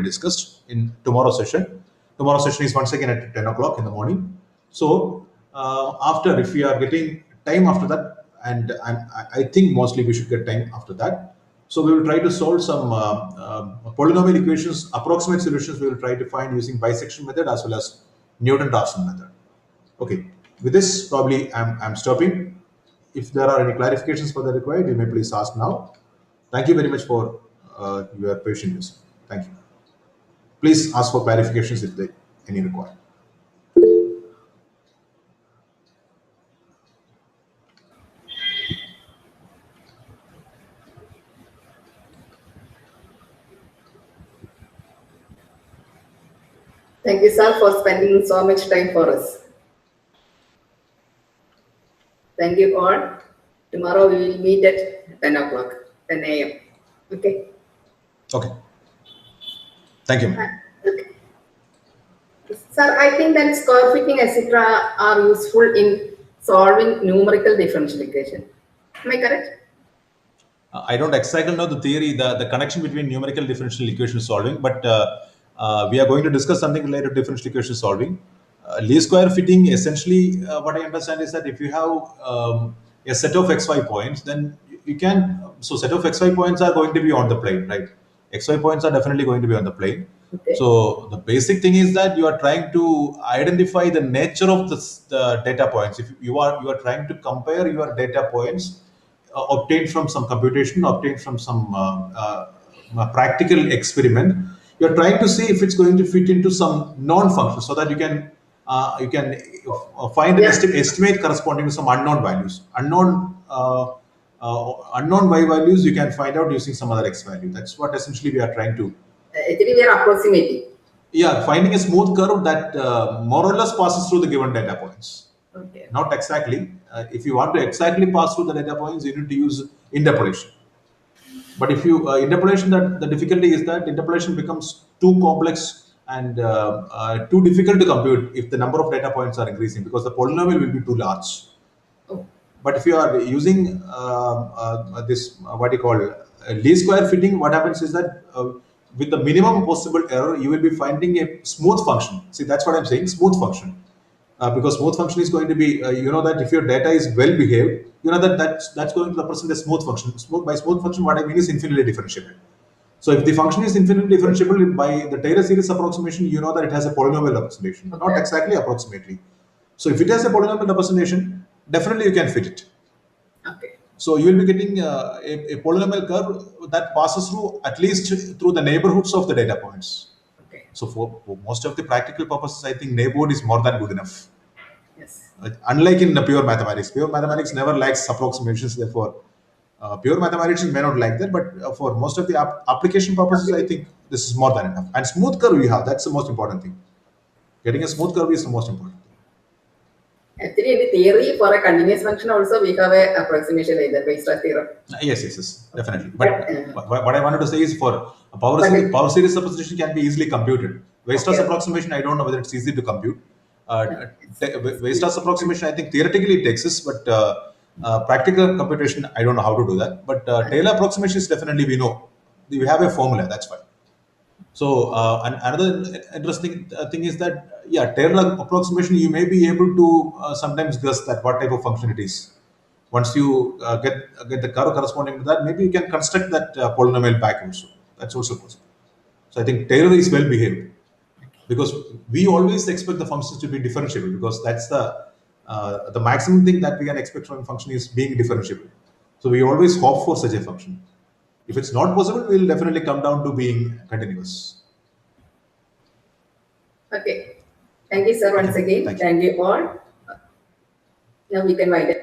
discussed in tomorrow's session. Tomorrow's session is once again at 10 o'clock in the morning. So after, if we are getting time after that, and I think mostly we should get time after that. So we will try to solve some polynomial equations, approximate solutions we will try to find using bisection method as well as Newton-Raphson method. Okay, with this probably I'm stopping. If there are any clarifications further required, you may please ask now. Thank you very much for your patience. Thank you. Please ask for clarifications if they any required. Thank you, sir, for spending so much time for us. Thank you all. Tomorrow we will meet at 10 o'clock, 10 a.m. Okay. Okay. Thank you. Okay. Sir, I think that square fitting, etc., are useful in solving numerical differential equation. Am I correct? I don't exactly know the theory, the connection between numerical differential equation solving, but we are going to discuss something related to differential equation solving. Least square fitting, essentially, what I understand is that if you have a set of xy points, then you can, so set of xy points are going to be on the plane, right? Xy points are definitely going to be on the plane. Okay. So the basic thing is that you are trying to identify the nature of the data points. If you are trying to compare your data points obtained from some computation, obtained from some practical experiment, you are trying to see if it's going to fit into some non-function, so that you can find an estimate corresponding to some unknown values. Unknown y values you can find out using some other x value. That's what essentially we are trying to. Actually, we are approximating. Yeah, finding a smooth curve that more or less passes through the given data points. Okay. Not exactly. If you want to exactly pass through the data points, you need to use interpolation. But if you interpolation, that the difficulty is that interpolation becomes too complex and too difficult to compute if the number of data points are increasing, because the polynomial will be too large. Oh. But if you are using this what you call least square fitting, what happens is that with the minimum possible error, you will be finding a smooth function. See, that's what I'm saying, smooth function. Because smooth function is going to be, you know that if your data is well behaved, you know that that's going to represent a smooth function. By smooth function, what I mean is infinitely differentiable. So if the function is infinitely differentiable by the Taylor series approximation, you know that it has a polynomial representation, Okay. not exactly approximately. So if it has a polynomial representation, definitely you can fit it. Okay. So you will be getting a polynomial curve that passes through at least through the neighborhoods of the data points. Okay. So for most of the practical purposes, I think neighborhood is more than good enough. Yes. Unlike in the pure mathematics never likes approximations. Therefore, pure mathematics may not like that, but for most of the application purposes, I think this is more than enough. And smooth curve you have, that's the most important thing. Getting a smooth curve is the most important thing. Actually, in the theory, for a continuous function also, we have a approximation like that, Weierstrass theorem. Yes, definitely. But what I wanted to say is for a power series representation can be easily computed. Weierstrass approximation, I don't know whether it's easy to compute. Weierstrass approximation, I think theoretically it exists, but Practical computation, I don't know how to do that, but Taylor approximation is definitely we know. We have a formula, that's fine. So, and another interesting thing is that, yeah, Taylor approximation, you may be able to sometimes guess that what type of function it is. Once you get the curve corresponding to that, maybe you can construct that polynomial back also. That's also possible. So I think Taylor is well behaved because we always expect the functions to be differentiable because that's the maximum thing that we can expect from a function is being differentiable. So we always hope for such a function. If it's not possible, we'll definitely come down to being continuous. Okay. Thank you, sir, once again. Thank you. Thank you all. Now we can wind up.